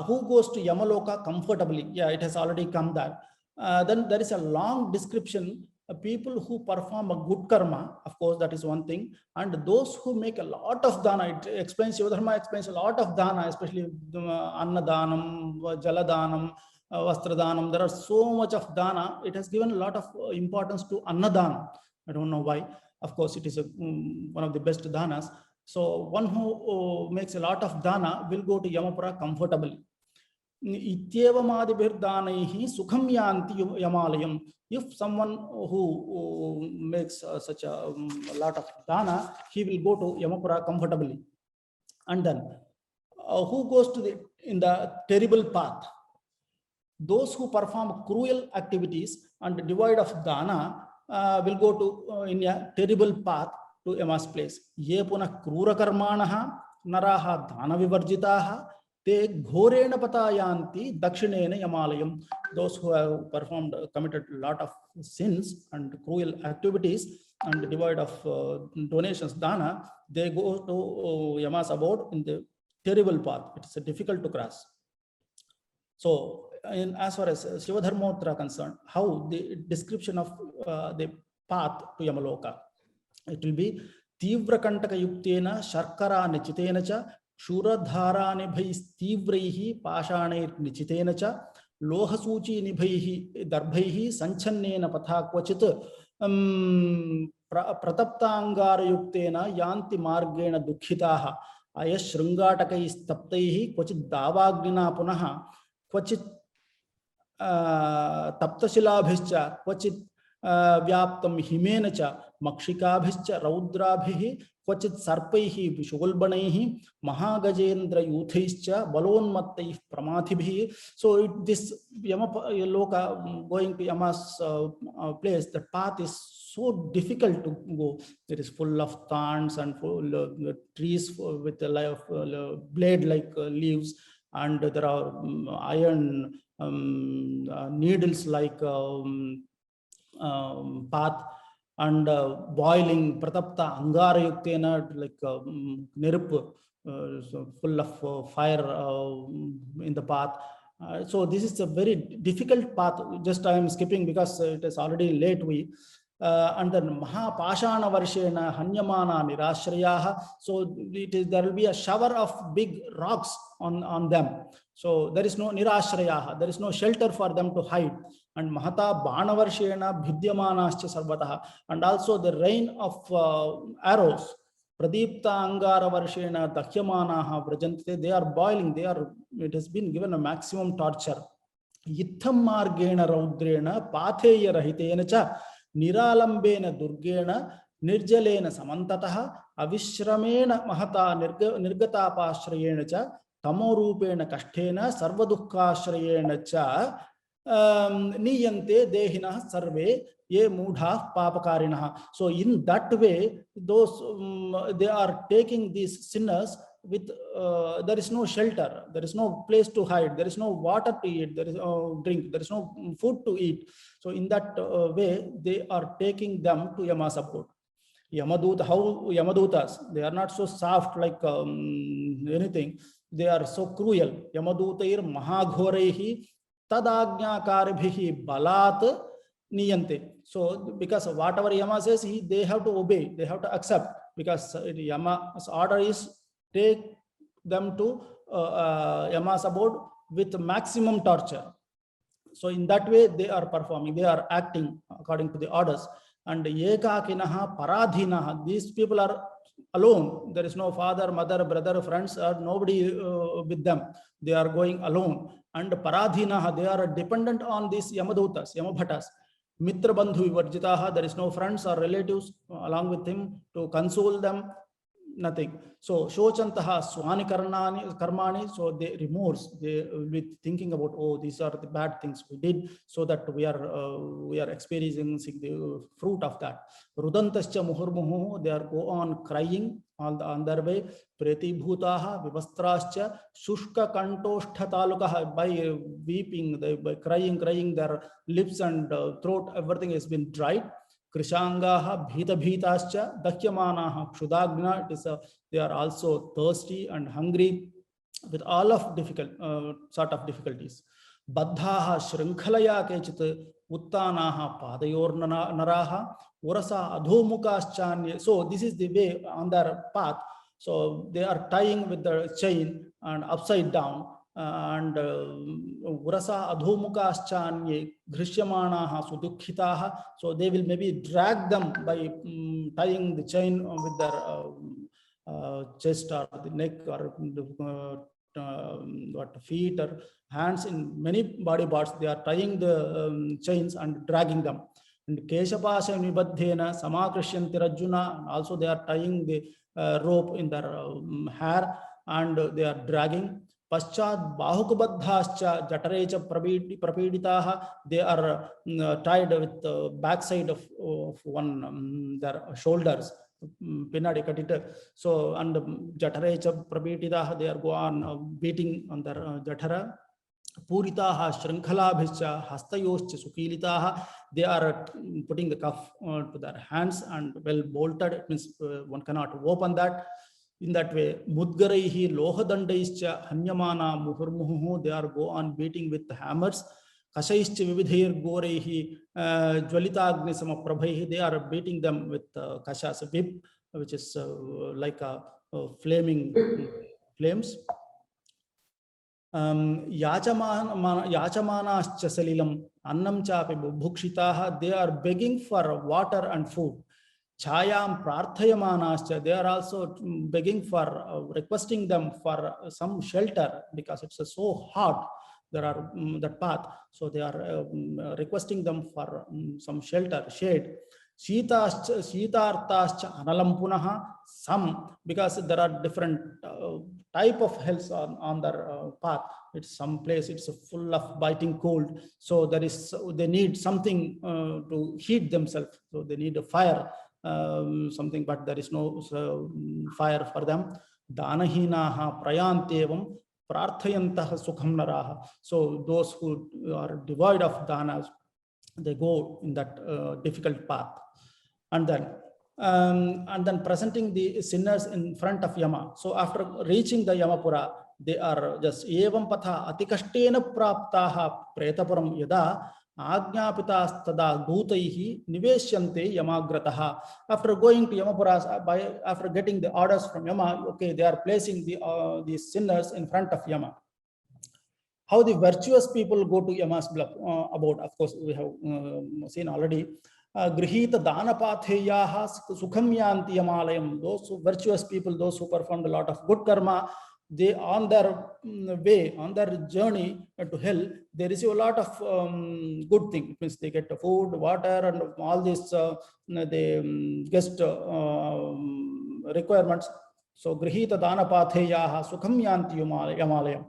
who goes to Yamaloka comfortably? Yeah, it has already come that. Then there is a long description of people who perform a good karma. Of course, that is one thing. And those who make a lot of dana, it explains, Yodharma explains a lot of dana, especially annadanam, jaladanam, vastradanam. There are so much of dana. It has given a lot of importance to annadanam. I don't know why. Of course, it is one of the best danas. So one who makes a lot of dana will go to Yamapura comfortably. Ityevamadibirdhanaihi sukham yanti yamalayam. If someone who makes such a lot of dana, he will go to Yamapura comfortably. And then who goes to in the terrible path? Those who perform cruel activities and devoid of dana will go to in a terrible path to Yama's place. Ye punah krura karmanaha naraha dhana vivarjitaha te ghorena patayanti dakshinena yamalayam. Those who have committed a lot of sins and cruel activities and devoid of donations, dana, they go to Yama's abode in the terrible path. It's difficult to cross. So as far as Shivadharmottara concerned, how the description of the path to Yamaloka, it will be Tivra Kantaka Yuktena Sharkara Nichitena cha Shuradhara Nibhais Tivraihi Pashanir Nichitena cha Lohasuchi Nibhaihi Darbhaihi Sanchanena Patha Kwachit Prataptangara Yuktena Yanti Margena Dukhitaha Ayash Shrungataka Taptaihi Kwachit Davagnina Punaha Kwachit Taptashilabhischa Kwachit Vyaptam Himenacha Makshikabhischa Raudrabhihi Kwachit Sarpaihi Vishulbanaihi Mahagajendra Yuthaischa Balonmattaihi Pramatibhi. So this Yamaloka, going to Yama's place, the path is so difficult to go. It is full of thorns and full of trees with a blade like leaves, and there are iron needles like path, and boiling pratapta angara yuktena, like nerup, so full of fire in the path. So this is a very difficult path. Just I am skipping because it is already late. And then Mahapashana Varshena Hanyamana Nirashrayaha. So there will be a shower of big rocks on them. So there is no Nirashrayaha, there is no shelter for them to hide. And Mahata Banavarshena Bhidyamanascha Sarvataha. And also the rain of arrows. Pradipta Angara Varshena Dakhyamanaha Vrajante. They are boiling. It has been given a maximum torture. Yitham Margena Raudrena Patheya Rahitena cha Niralambena Durgena Nirjalena Samantataha Avishramena Mahata Nirgata Pashrayena cha Tamorupena Kashtena Sarvadukkashrayena cha Niyante Dehina Sarve Ye Mudha Papakarinaha. So in that way, those they are taking these sinners with there is no shelter, there is no place to hide, there is no water to eat, there is drink, there is no food to eat. So in that way, they are taking them to Yama's abode. Yamaduta, how Yamadutas, they are not so soft like anything. They are so cruel. Yamadutair mahaghorehi tadagnakaribhihi balat niyante. So because whatever Yama says, they have to obey, they have to accept, because Yama's order is take them to Yama's abode with maximum torture. So in that way, they are performing, they are acting according to the orders. And ekakinaha paradhinaha, these people are alone. There is no father, mother, brother, friends, or nobody with them. They are going alone. And paradhinaha, they are dependent on these Yamadutas, Yamabhatas. Mitra bandhu vivarjitaha, there is no friends or relatives along with him to console them, nothing. So shochantaha swani karmani, so they remorse, they will be thinking about, oh, these are the bad things we did, so that we are experiencing the fruit of that. Rudantascha muhurmuhu, they are go on crying on their way. Preti bhutaha vivastrascha shushka kantoshta talukah, by weeping, by crying, their lips and throat, everything has been dried. Krishangaha bhita bhitascha dakyamanaha kshudagna, it is they are also thirsty and hungry with all of sort of difficulties. Baddhaha shrinkhalaya kechit uttanaha padayor naraha urasa adhomukaschanya. So this is the way on their path. So they are tying with the chain and upside down. And urasa adhomukaschanye drishyamanaha sudukhitaha, so they will maybe drag them by tying the chain with their chest or the neck or what feet or hands, in many body parts. They are tying the chains and dragging them. And keshapasha nibadhena samakrishyanti rajuna, also they are tying the rope in their hair and they are dragging. Paschat bahukubadhascha jatarecha prapiditaha, they are tied with the backside of one their shoulders, pinadi katita. So and jatarecha prapiditaha, they are go on beating on their jatara. Puritaha shrinkhalabhischa hastayoscha sukilitaha, they are putting the cuff to their hands and well bolted, it means one cannot open that. In that way, mudgaraihi lohadandaischa hanyamana muhurmuhu, they are go on beating with the hammers. Kashaischa vividhair goreihi jwalitagni samaprabhaihi, they are beating them with kashas, whip, which is like a flaming flames. Yachamanascha salilam annam chapi bhukshitaha, they are begging for water and food. Chayam prarthayamanascha, they are also begging for, requesting them for some shelter, because it's so hot, there are that path, so they are requesting them for some shelter, shade. Shitartascha analampunaha, some, because there are different type of hells on their path. It's some place it's full of biting cold, so they need something to heat themselves, so they need a fire. Something, but there is no fire for them. Danahinaha prayantevam prarthayantaha sukham naraha, so those who are devoid of danas, they go in that difficult path. And then presenting the sinners in front of Yama. So after reaching the Yamapura, they are just evam patha atikashtena praptaha pretapuram yada Ajnapitas tada dutaihi niveshyante yamagrataha. After going to Yamapura, after getting the orders from Yama, okay, they are placing the sinners in front of Yama. How the virtuous people go to Yama's abode, of course, we have seen already. Grihita danapatheyaha sukham yanti yamalayam. Those virtuous people, those who performed a lot of good karma, they on their way, on their journey to hell, they receive a lot of good things. It means they get food, water, and all these the guest requirements. So grihita danapatheyaha sukham yanti yamalayam.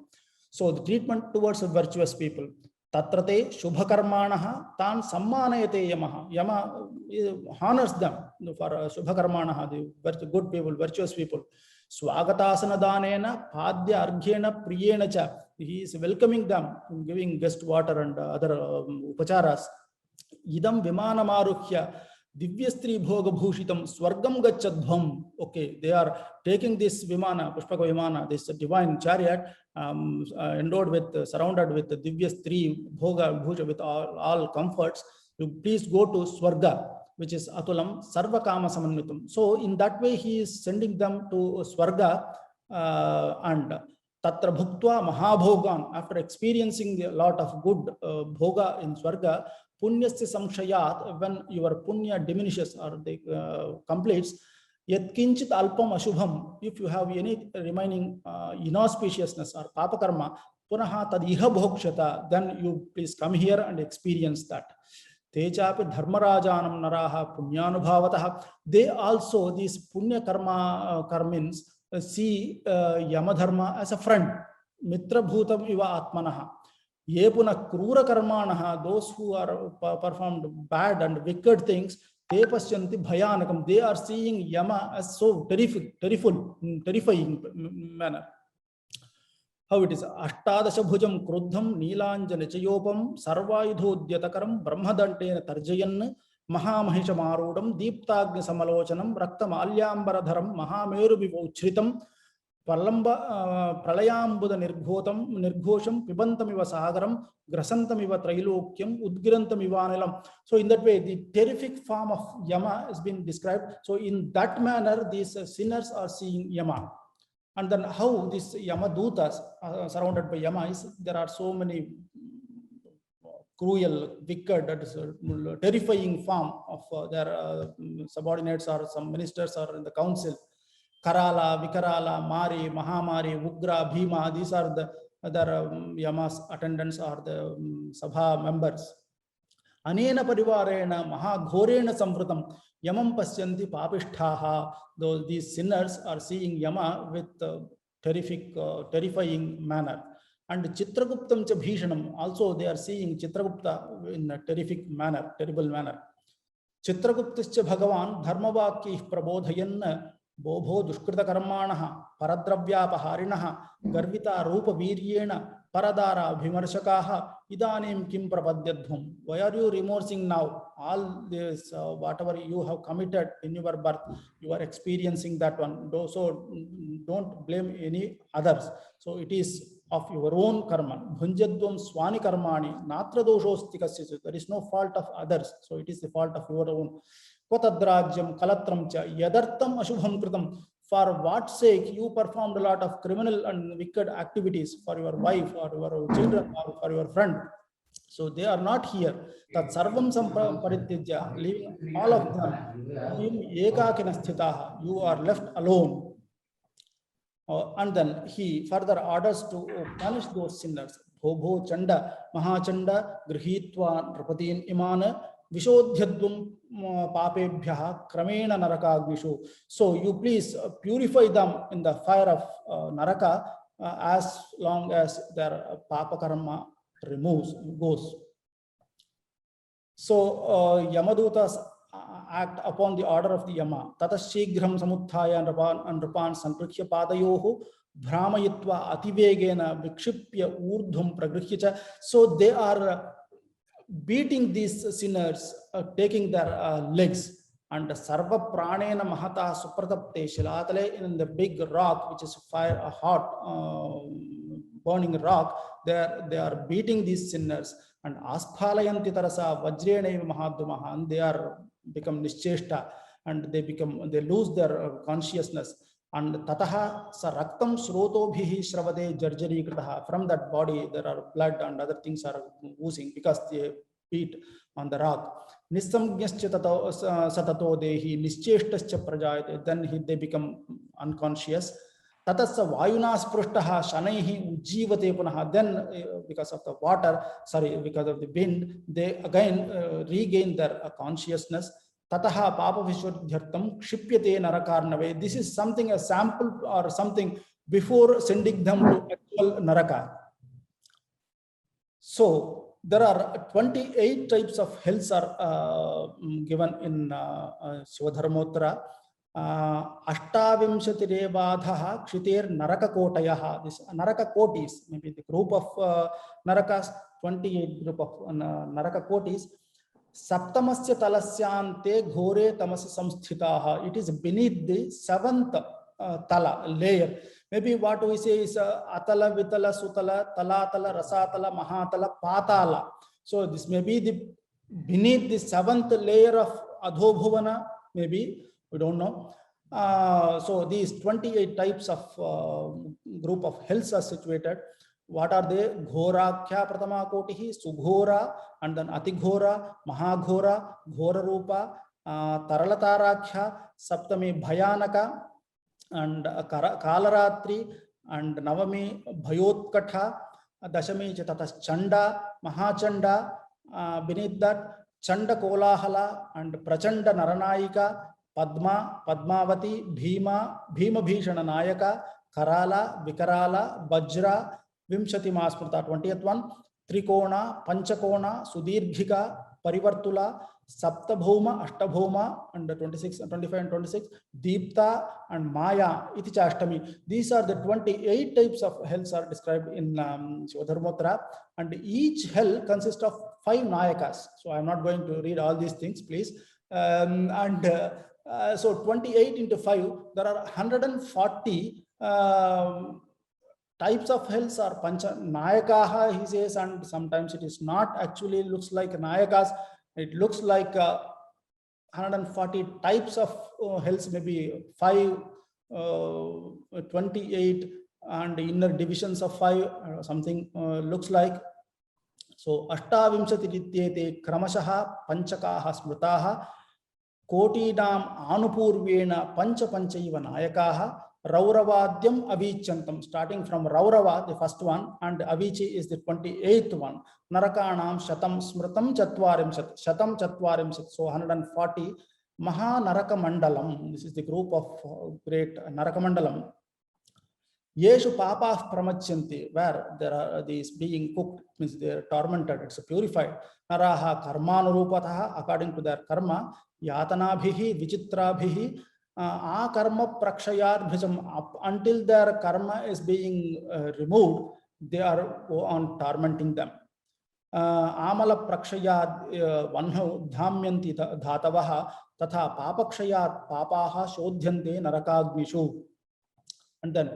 So the treatment towards virtuous people. Tatrate shubhakarmanaha tan sammanayate yamaha. Yama honors them for shubhakarmanaha, the good people, virtuous people. Swagatasana danena, Padya Arghena Priyena cha. He is welcoming them, giving guest water and other upacharas. Idam Vimanamaruhya. Divyastri Bhoga Bhushitam Swargam Gachadhvam. Okay, they are taking this Vimana, Pushpaka Vimana, this divine chariot, endowed with, surrounded with the Divyastri Bhoga Bhusha, with all comforts. You please go to Swarga, which is Atulam Sarva Kama Samanvitam. So in that way, he is sending them to Swarga and Tatra Bhuktva Mahabhogan. After experiencing a lot of good bhoga in Swarga, Punyasya Samshayat, when your punya diminishes or completes, Yat Kinchit Alpam Ashubham, if you have any remaining inauspiciousness or Papa Karma, Punaha Tadiha Bhokshata, then you please come here and experience that. Techapi Dharmarajanam Naraha Punyanubhavataha. They also, these Punya Karmins, see Yamadharma as a friend. Mitra Bhutam Iva Atmanaha. Yepuna Krura Karmanaha, those who are performed bad and wicked things, they pasyanti bhayanakam. They are seeing Yama as so terrifying manner. How it is? Ashtadasha bhujam krudham nilanjana chayopam sarvayudhodyatakaram brahmadantena tarjayan mahamahishamarodam deeptagnya samalochanam raktamalyambaradharam mahameru vivochritam Pralayambuda Nirghosham, Pibantamiva Sagaram, Grasantamiva Trailokyam, Udgirantamiva. So, in that way, the terrific form of Yama has been described. So, in that manner, these sinners are seeing Yama. And then, how these Yamadutas are surrounded by Yama is there are so many cruel, wicked, terrifying form of their subordinates or some ministers or in the council. Karala, Vikarala, Mari, Mahamari, Ugra, Bhima, these are the other Yama's attendants or the Sabha members. Anena Parivarena, Mahaghorena Samvritam, Yamam Pasyanti Papishtaha. Those these sinners are seeing Yama with terrifying manner. And Chitraguptam cha Bhishanam, also they are seeing Chitragupta in a terrific manner, terrible manner. Chitraguptascha Bhagavan, Dharmavaki Prabodhayan. Bobho Dushkrita Karmanaha, Paradravyapaharinaha, Garvita Rupa Viryena, Paradara Bhimarshakaha, Idanim Kim Prapadyadhum. Why are you remorsing now? All this, whatever you have committed in your birth, you are experiencing that one. So don't blame any others. So it is of your own karma. Bhunjadvam Swani Karmani, Natra Doshostikasya. There is no fault of others. So it is the fault of your own. Kotadrajyam Kalatram cha Yadartam Ashubham Kritam. For what sake you performed a lot of criminal and wicked activities for your wife or your children or for your friend. So they are not here. Tat Sarvam Samparitya, leaving all of them. You are left alone. And then he further orders to punish those sinners. Bhobho Chanda, Mahachanda, Grihitva, Rapatin Imana. Vishodhyadvam papebhyaha kramena narakagnishu. So you please purify them in the fire of naraka as long as their papa karma goes. So Yamadutas act upon the order of the Yama. Tatashighram samuthaya and Rapan sanprikhya padayohu brahmayitva ativegena vikshipya urdhum pragrihya. So they are beating these sinners, taking their legs, and Sarva Pranena Mahata Supratapte Shilatale in the big rock, which is fire, a hot burning rock, they are beating these sinners, and Asphalayanti Tarasa Vajrena Mahadhumaha, and they are become Nischeshta, and they lose their consciousness. And Tataha Saraktam Sroto Bhihi Shravade Jarjari Kritaha. From that body, there are blood and other things are oozing because they beat on the rock. Nisamgyascha Satato Dehi Nischeshtascha Prajayate. Then they become unconscious. Tatasa Vayunas Prushtaha Shanaihi Ujjivate Punaha. Then because of the water, because of the wind, they again regain their consciousness. Tataha Papa Vishwadhyartam Kshipyate Narakarnave. This is something, a sample or something before sending them to actual Naraka. So there are 28 types of hells are given in Shivadharmottara. Ashtavimshatirebadhaha Kshiter Narakakotayaha. This Naraka Kotis, maybe the group of Narakas, 28 group of Naraka Kotis. Saptamasya Talasyante Ghore Tamas Samsthitaha. It is beneath the seventh Tala layer. Maybe what we say is Atala, Vitala, Sutala, Talatala, Rasatala, Mahatala, Patala. So this may be the beneath the seventh layer of Adhobhuvana, maybe, we don't know. So these 28 types of group of hills are situated. What are they? Ghorakya Pratama Kotihi, Sughora, and then Atighora, Mahaghora, Ghora Rupa, Taralatarakya, Saptami Bhayanaka, and Kalaratri, and Navami Bhayotkatha, Dashami Chatatas Chanda, Mahachanda, beneath that Chanda Kolahala and Prachanda Naranayika, Padma, Padmavati, Bhima, Bhima Bhishana Nayaka, Karala, Vikarala, Vajra, Vimshati Masmrta, 20th one, Trikona, Panchakona, Sudirghika, Parivartula, Saptabhoma, Ashtabhoma, and 26, 25 and 26, Deepta and Maya, Itichashtami. These are the 28 types of hells are described in Shivadharmottara, and each hell consists of 5 Nayakas. So I am not going to read all these things, please. So 28 into 5, there are 140 types of hells are Pancha Nayakaha, he says, and sometimes it is not actually looks like Nayakas. It looks like 140 types of hells, maybe 5, 28, and inner divisions of 5, something looks like. So Ashtavimshati Rityete Kramashaha Panchakaha Smrutaha Kotinam Anupurvena Pancha Panchaiva Nayakaha Rauravadyam Avichantam, starting from Raurava, the first one, and Avichi is the 28th one. Narakanam Shatam Smritam Chatvarimshat, Shatam Chatvarimshat, so 140. Maha Naraka Mandalam, this is the group of great Naraka Mandalam. Yeshu Papa Pramachanti, where there are these being cooked, means they are tormented, it's purified. Naraha Karmanurupataha, according to their karma, Yatanabhihi, Vichitrabhihi, karma prakshayat bhijam, until their karma is being removed, they are on tormenting them. Amala prakshayat vanhu dhamyanti dhatavaha tatha papakshayat papaha shodhyante narakagnishu. And then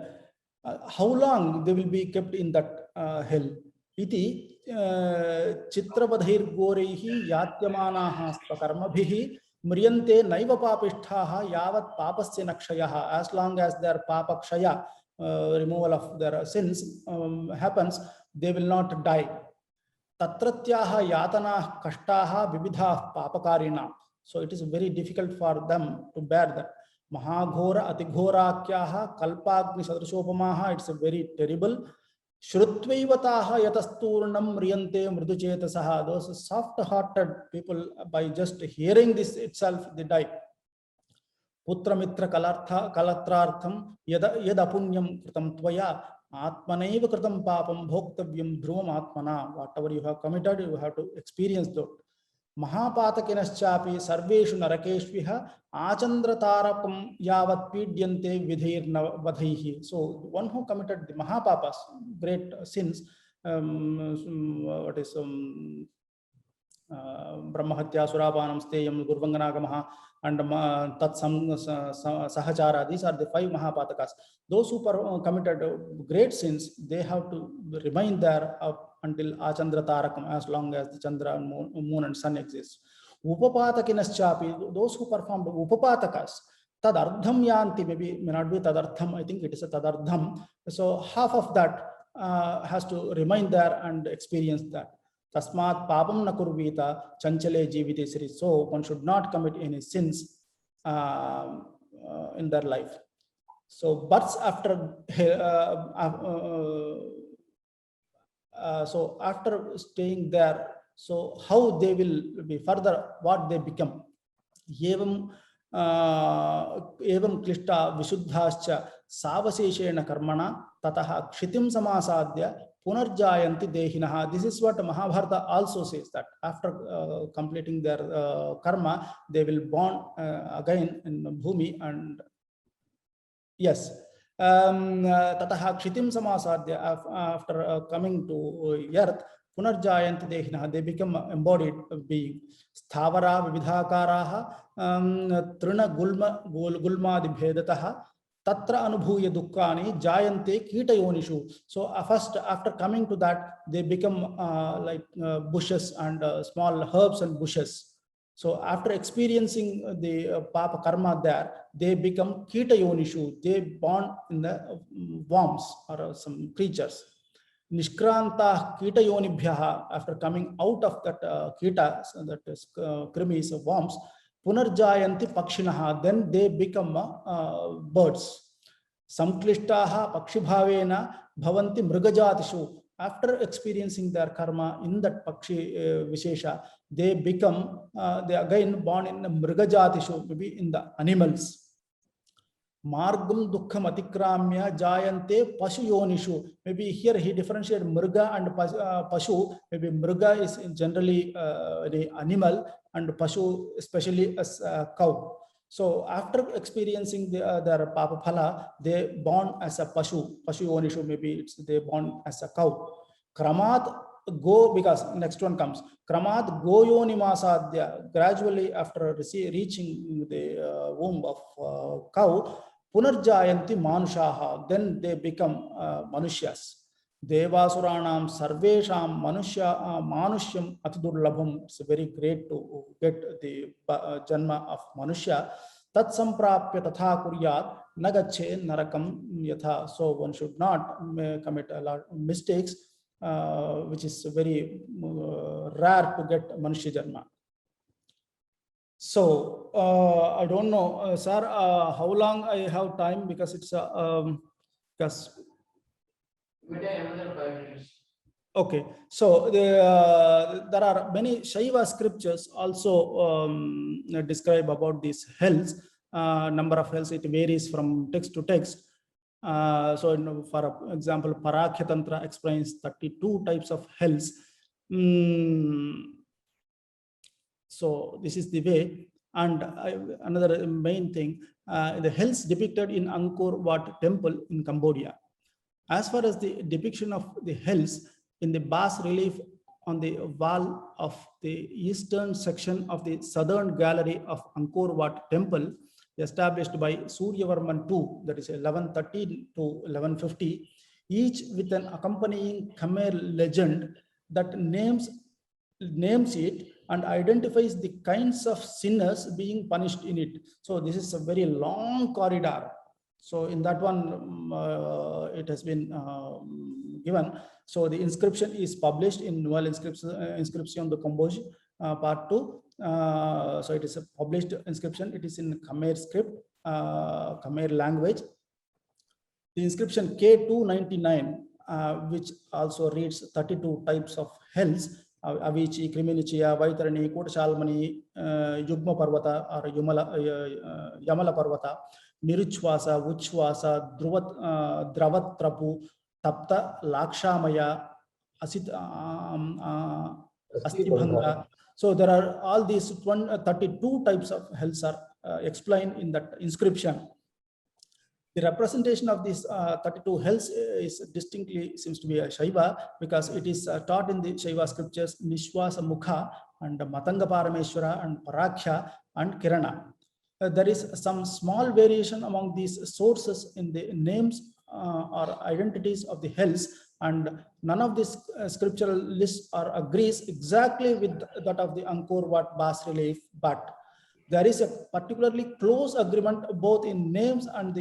how long they will be kept in that hell? Iti chitravadhir gorehi yatyamanaha svakarmabhihi Mriyante naiva papishtaha yavat papasya nakshayaha. As long as their papakshaya, removal of their sins, happens, they will not die. Tatratyaha yatana kashtaha vibidha papakarina. So it is very difficult for them to bear that. Mahaghora atighorakyaha kalpagni sadrishopamaha. It's a very terrible. Shrutvevataha yatasturnam riyante mruduchetasaha. Those soft-hearted people, by just hearing this itself, they die. Putra mitra kalatrartham yadapunyam kritam tvaya atmanaiva kritam papam bhoktavyam dhruvam atmana. Whatever you have committed, you have to experience that. Mahapatakinaschapi sarveshu narakeshviha achandratarakam yavat pidyante vidhirna vadhaihi. So one who committed the mahapapas, great sins, what is Brahmahatya, Surapanam, Steyam, Gurvanganagamaha, and Tatsam Sahachara. These are the 5 Mahapatakas. Those who committed great sins, they have to remain there until Achandra Tarakam, as long as the Chandra, moon and sun exist. Upapatakinaschapi, those who performed Upapatakas, Tadardham Yanti, maybe may not be Tadartham, I think it is a Tadardham. So half of that has to remain there and experience that. Tasmat papam nakurvita chanchale jivite sri. So one should not commit any sins in their life. So births after so after staying there, so how they will be further, what they become. Evam klishta vishuddhascha savaseshena karmana tataha kshitim samasadya punarjayanti dehinaha. This is what Mahabharata also says, that after completing their karma, they will born again in Bhumi. And yes, tataha kshitim samasadya, after coming to earth, punarjayanti dehinaha, they become embodied being. Sthavara vividhakaraha trina gulmadi bhedataha tatra anubhuya dukkani jayante kitayonishu. So first, after coming to that, they become like bushes and small herbs and bushes. So after experiencing the papa karma there, they become kitayonishu. They born in the worms or some creatures. Nishkranta kitayonibhyaha, after coming out of that kita, so that is krimis, worms, punarjayanti pakshinaha, then they become birds. Samklishtaha pakshibhavena bhavanti mrigajatishu. After experiencing their karma in that pakshi vishesha, they become, they again born in the mrigajatishu, maybe in the animals. Margam dukkham atikramya jayante pashu yonishu. Maybe here he differentiated mriga and pashu. Maybe mriga is generally the animal, and pashu especially as a cow. So after experiencing their papa phala, they born as a pashu yonishu. Maybe it's they born as a cow. Kramat go, because next one comes kramat goyoni masadya. Gradually, after reaching the womb of cow, punarjayanti manushaha, then they become manusyas. Devasuranam sarvesham manushyam atidurlabham. It's very great to get the janma of manushya. Tat samprapya tatha kuryat nagache narakam yatha. So one should not commit a lot of mistakes, which is very rare to get manushya janma. So I don't know, sir, how long I have time, because it's because another 5 minutes. okay. So there are many Shaiva scriptures also describe about these hells. Number of hells, it varies from text to text. So for example, Parakya Tantra explains 32 types of hells. So this is the way. And another main thing, the hells depicted in Angkor Wat temple in Cambodia. As far as the depiction of the hells in the bas relief on the wall of the eastern section of the southern gallery of Angkor Wat temple, established by Suryavarman II, that is 1113 to 1150, each with an accompanying Khmer legend that names it and identifies the kinds of sinners being punished in it. So this is a very long corridor. So in that one, it has been given. So the inscription is published in Nouvelle Inscription de Cambodge, part 2. So it is a published inscription. It is in Khmer script, Khmer language. The inscription K299, which also reads 32 types of hells: Avichi, Kriminichia, Vaitarani, Kotashalmani, Yugma Parvata or Yamala Parvata, Niruchwasa, Vuchwasa, Dravat Trapu, Tapta, Lakshamaya, Astibhanga. So there are all these 32 types of hells are explained in that inscription. The representation of these 32 hells is distinctly seems to be a Shaiva, because it is taught in the Shaiva scriptures Nishwasa Mukha and Matanga Parameshwara and Parakya and Kirana. There is some small variation among these sources in the names or identities of the hells, and none of these scriptural lists are agrees exactly with that of the Angkor Wat bas relief, but there is a particularly close agreement both in names and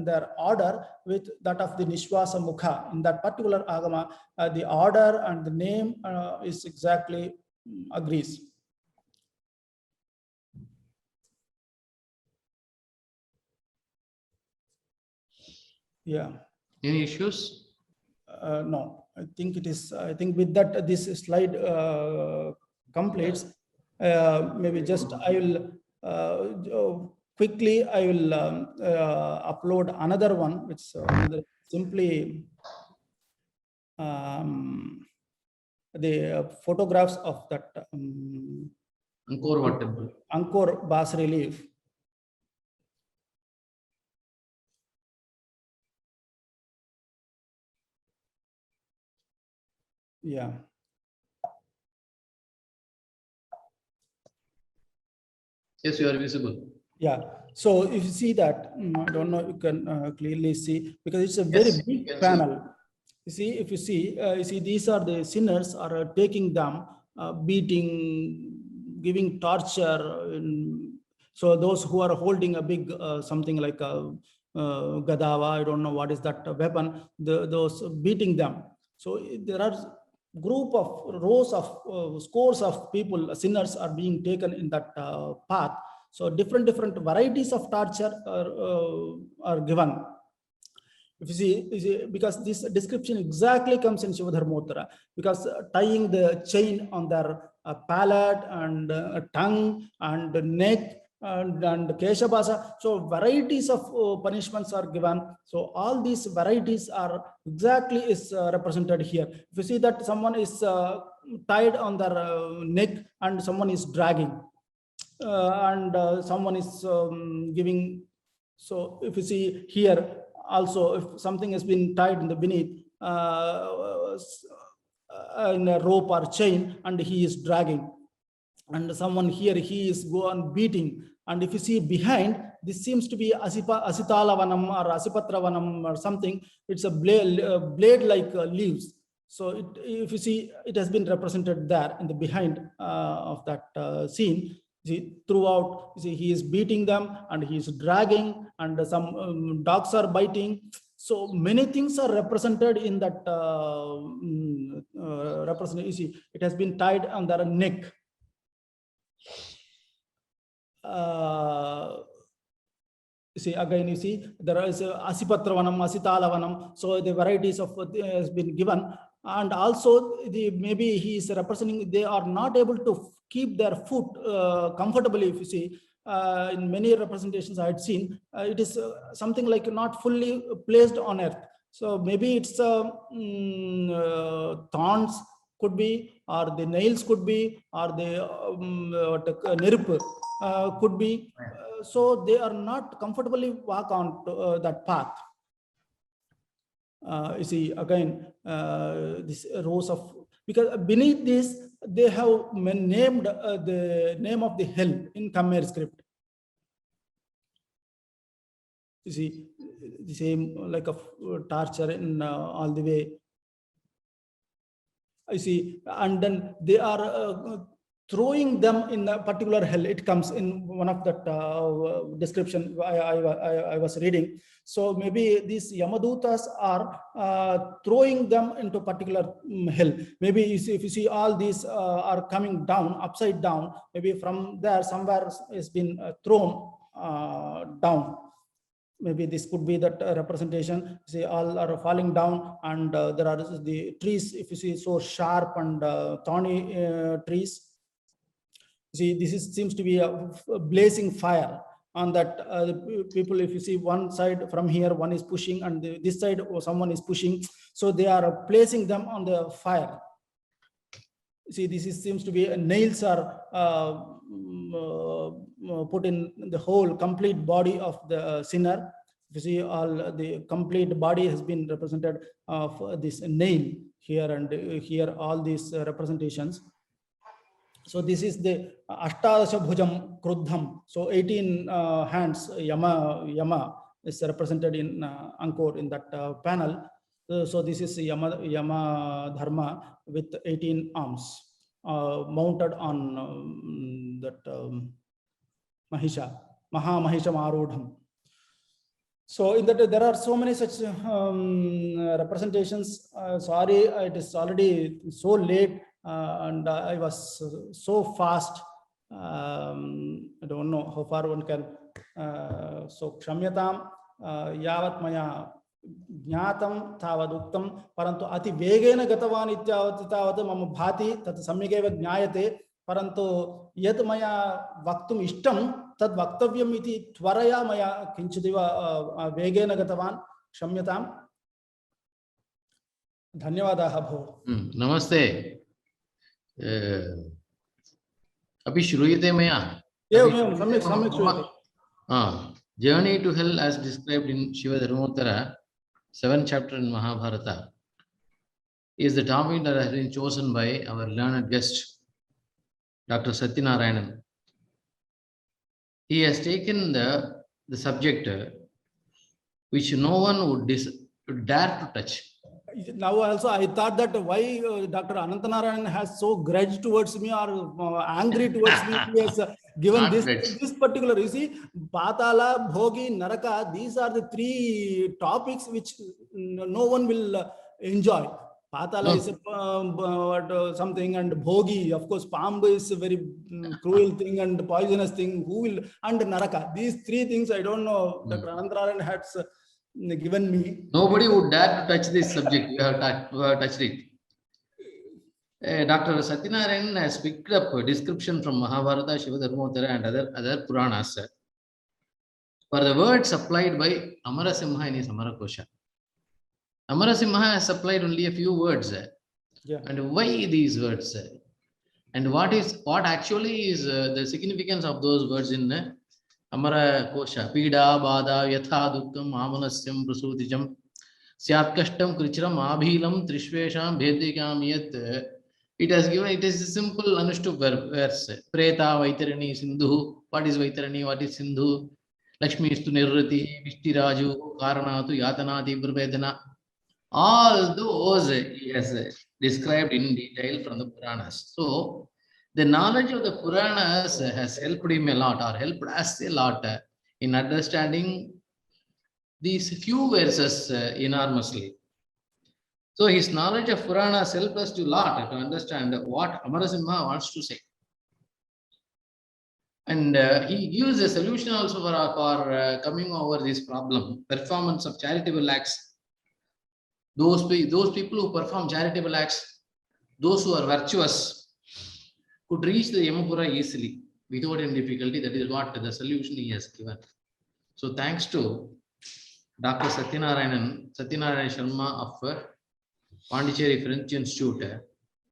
their order with that of the Nishwasa Mukha. In that particular agama, the order and the name is exactly agrees. Yeah. Any issues? No, I think it is. I think with that, this slide completes. Maybe just I will quickly. I will upload another one, which simply the photographs of that Angkor Wat temple. Angkor bas relief. Yeah. Yes, you are visible. Yeah. So if you see that, I don't know, you can clearly see, because it's a very Yes, you big can see. panel. You see, if you see, these are the sinners are taking them, beating, giving torture. So those who are holding a big something like a gadava, I don't know what is that weapon, those beating them. So there are group of rows of scores of people, sinners are being taken in that path. So different varieties of torture are given. If you see, because this description exactly comes in Shivadharmottara, because tying the chain on their palate and tongue and neck and Keshabasa, so varieties of punishments are given. So all these varieties are exactly is represented here. If you see that someone is tied on their neck and someone is dragging, and someone is giving. So if you see here also, if something has been tied in the beneath in a rope or chain and he is dragging, and someone here he is go on beating, and if you see behind, this seems to be Asitalavanam or Asipatravanam or something. It's a blade like leaves. So if you see, it has been represented there in the behind of that scene. See, throughout, see, he is beating them and he is dragging, and some dogs are biting. So many things are represented in that representation. You see, it has been tied on their neck. See, again, you see, there is Asipatravanam, Asitalavanam. So the varieties of has been given. And also maybe he is representing, they are not able to keep their foot comfortably. If you see, in many representations I had seen, it is something like not fully placed on earth. So maybe it's thorns could be, or the nails could be, or the nirp could be. So they are not comfortably walk on that path. You see, again, this rows of, because beneath this they have named the name of the hell in Khmer script. You see, the same like a torture in all the way. You see, and then they are throwing them in a particular hell. It comes in one of that description I was reading. So maybe these Yamadutas are throwing them into particular hell. Maybe you see, if you see all these are coming down, upside down, maybe from there somewhere has been thrown down. Maybe this could be that representation. See, all are falling down, and there are the trees, if you see, so sharp and thorny trees. See, this seems to be a blazing fire on that. People, if you see, one side from here, one is pushing, and this side someone is pushing. So they are placing them on the fire. See, seems to be nails are put in the whole complete body of the sinner. You see, all the complete body has been represented of this nail here and here, all these representations. So this is the Ashtadasha Bhujam Kruddham. So 18 hands, Yama is represented in Angkor in that panel. So this is Yama Dharma with 18 arms mounted on that Mahisha Marudham. So in that there are so many such representations. Sorry, it is already so late and I was so fast. I don't know how far one can. So Kshamyatam Yavat Maya Jnatam Tavaduktam Parantu Ati Vegena Gatavan Ityavati Mama Bhati Tat Samyageva Jnayate Parantu Yat Maya Vaktum Ishtam Tad Vaktavyam iti Tvaraya Maya Kinchidiva Vegena Gatavan Kshamyatam. धन्यवादाः भो। नमस्ते। अपि श्रूयते मया? एवमेवं सम्यक् श्रूयते। Journey to hell as described in Shiva Dharmottara, 7th chapter in Mahabharata, is the topic that has been chosen by our learned guest, Dr. Satyanarayanan. He has taken the subject which no one would dare to touch. Now also I thought that why Dr. Anantanarayan has so grudge towards me or angry towards me. He has given this particular, you see, Patala, Bhogi, Naraka, these are the three topics which no one will enjoy. Patala is something, and Bhogi, of course, Pamb is a very cruel thing and poisonous thing. Who will, and Naraka, these three things I don't know. Dr. Anantanarayan has given me. Nobody would dare to touch this subject. You have touched it. Dr. Satyanarayan has picked up a description from Mahabharata, Shiva Dharmottara, and other Puranas for the words applied by Amarasimha in his Amarakosa. Amarasimha has supplied only a few words. Yeah. And why these words? And what actually is the significance of those words in Amarakosa? Pida, Bada, Yatha, Dukkam, Amanasyam, Prasutijam, Syat Kashtam, Krichram, Abhilam, Trishvesham, Bhedikam, Yat. It has given, it is a simple understood verse. Preta, Vaitarani, Sindhu. What is Vaitarani? What is Sindhu? Lakshmi istu Nirrati, Vishtiraju, Karanatu, Yatanati, Prabedana. All those he has described in detail from the Puranas. So, the knowledge of the Puranas has helped him a lot, or helped us a lot in understanding these few verses enormously. So, his knowledge of Puranas helped us a lot to understand what Amarasimha wants to say. And he gives a solution also for coming over this problem: performance of charitable acts. Those people who perform charitable acts, those who are virtuous, could reach the Yamapura easily without any difficulty. That is what the solution he has given. So thanks to Dr. Satyanarayan Sharma of Pondicherry French Institute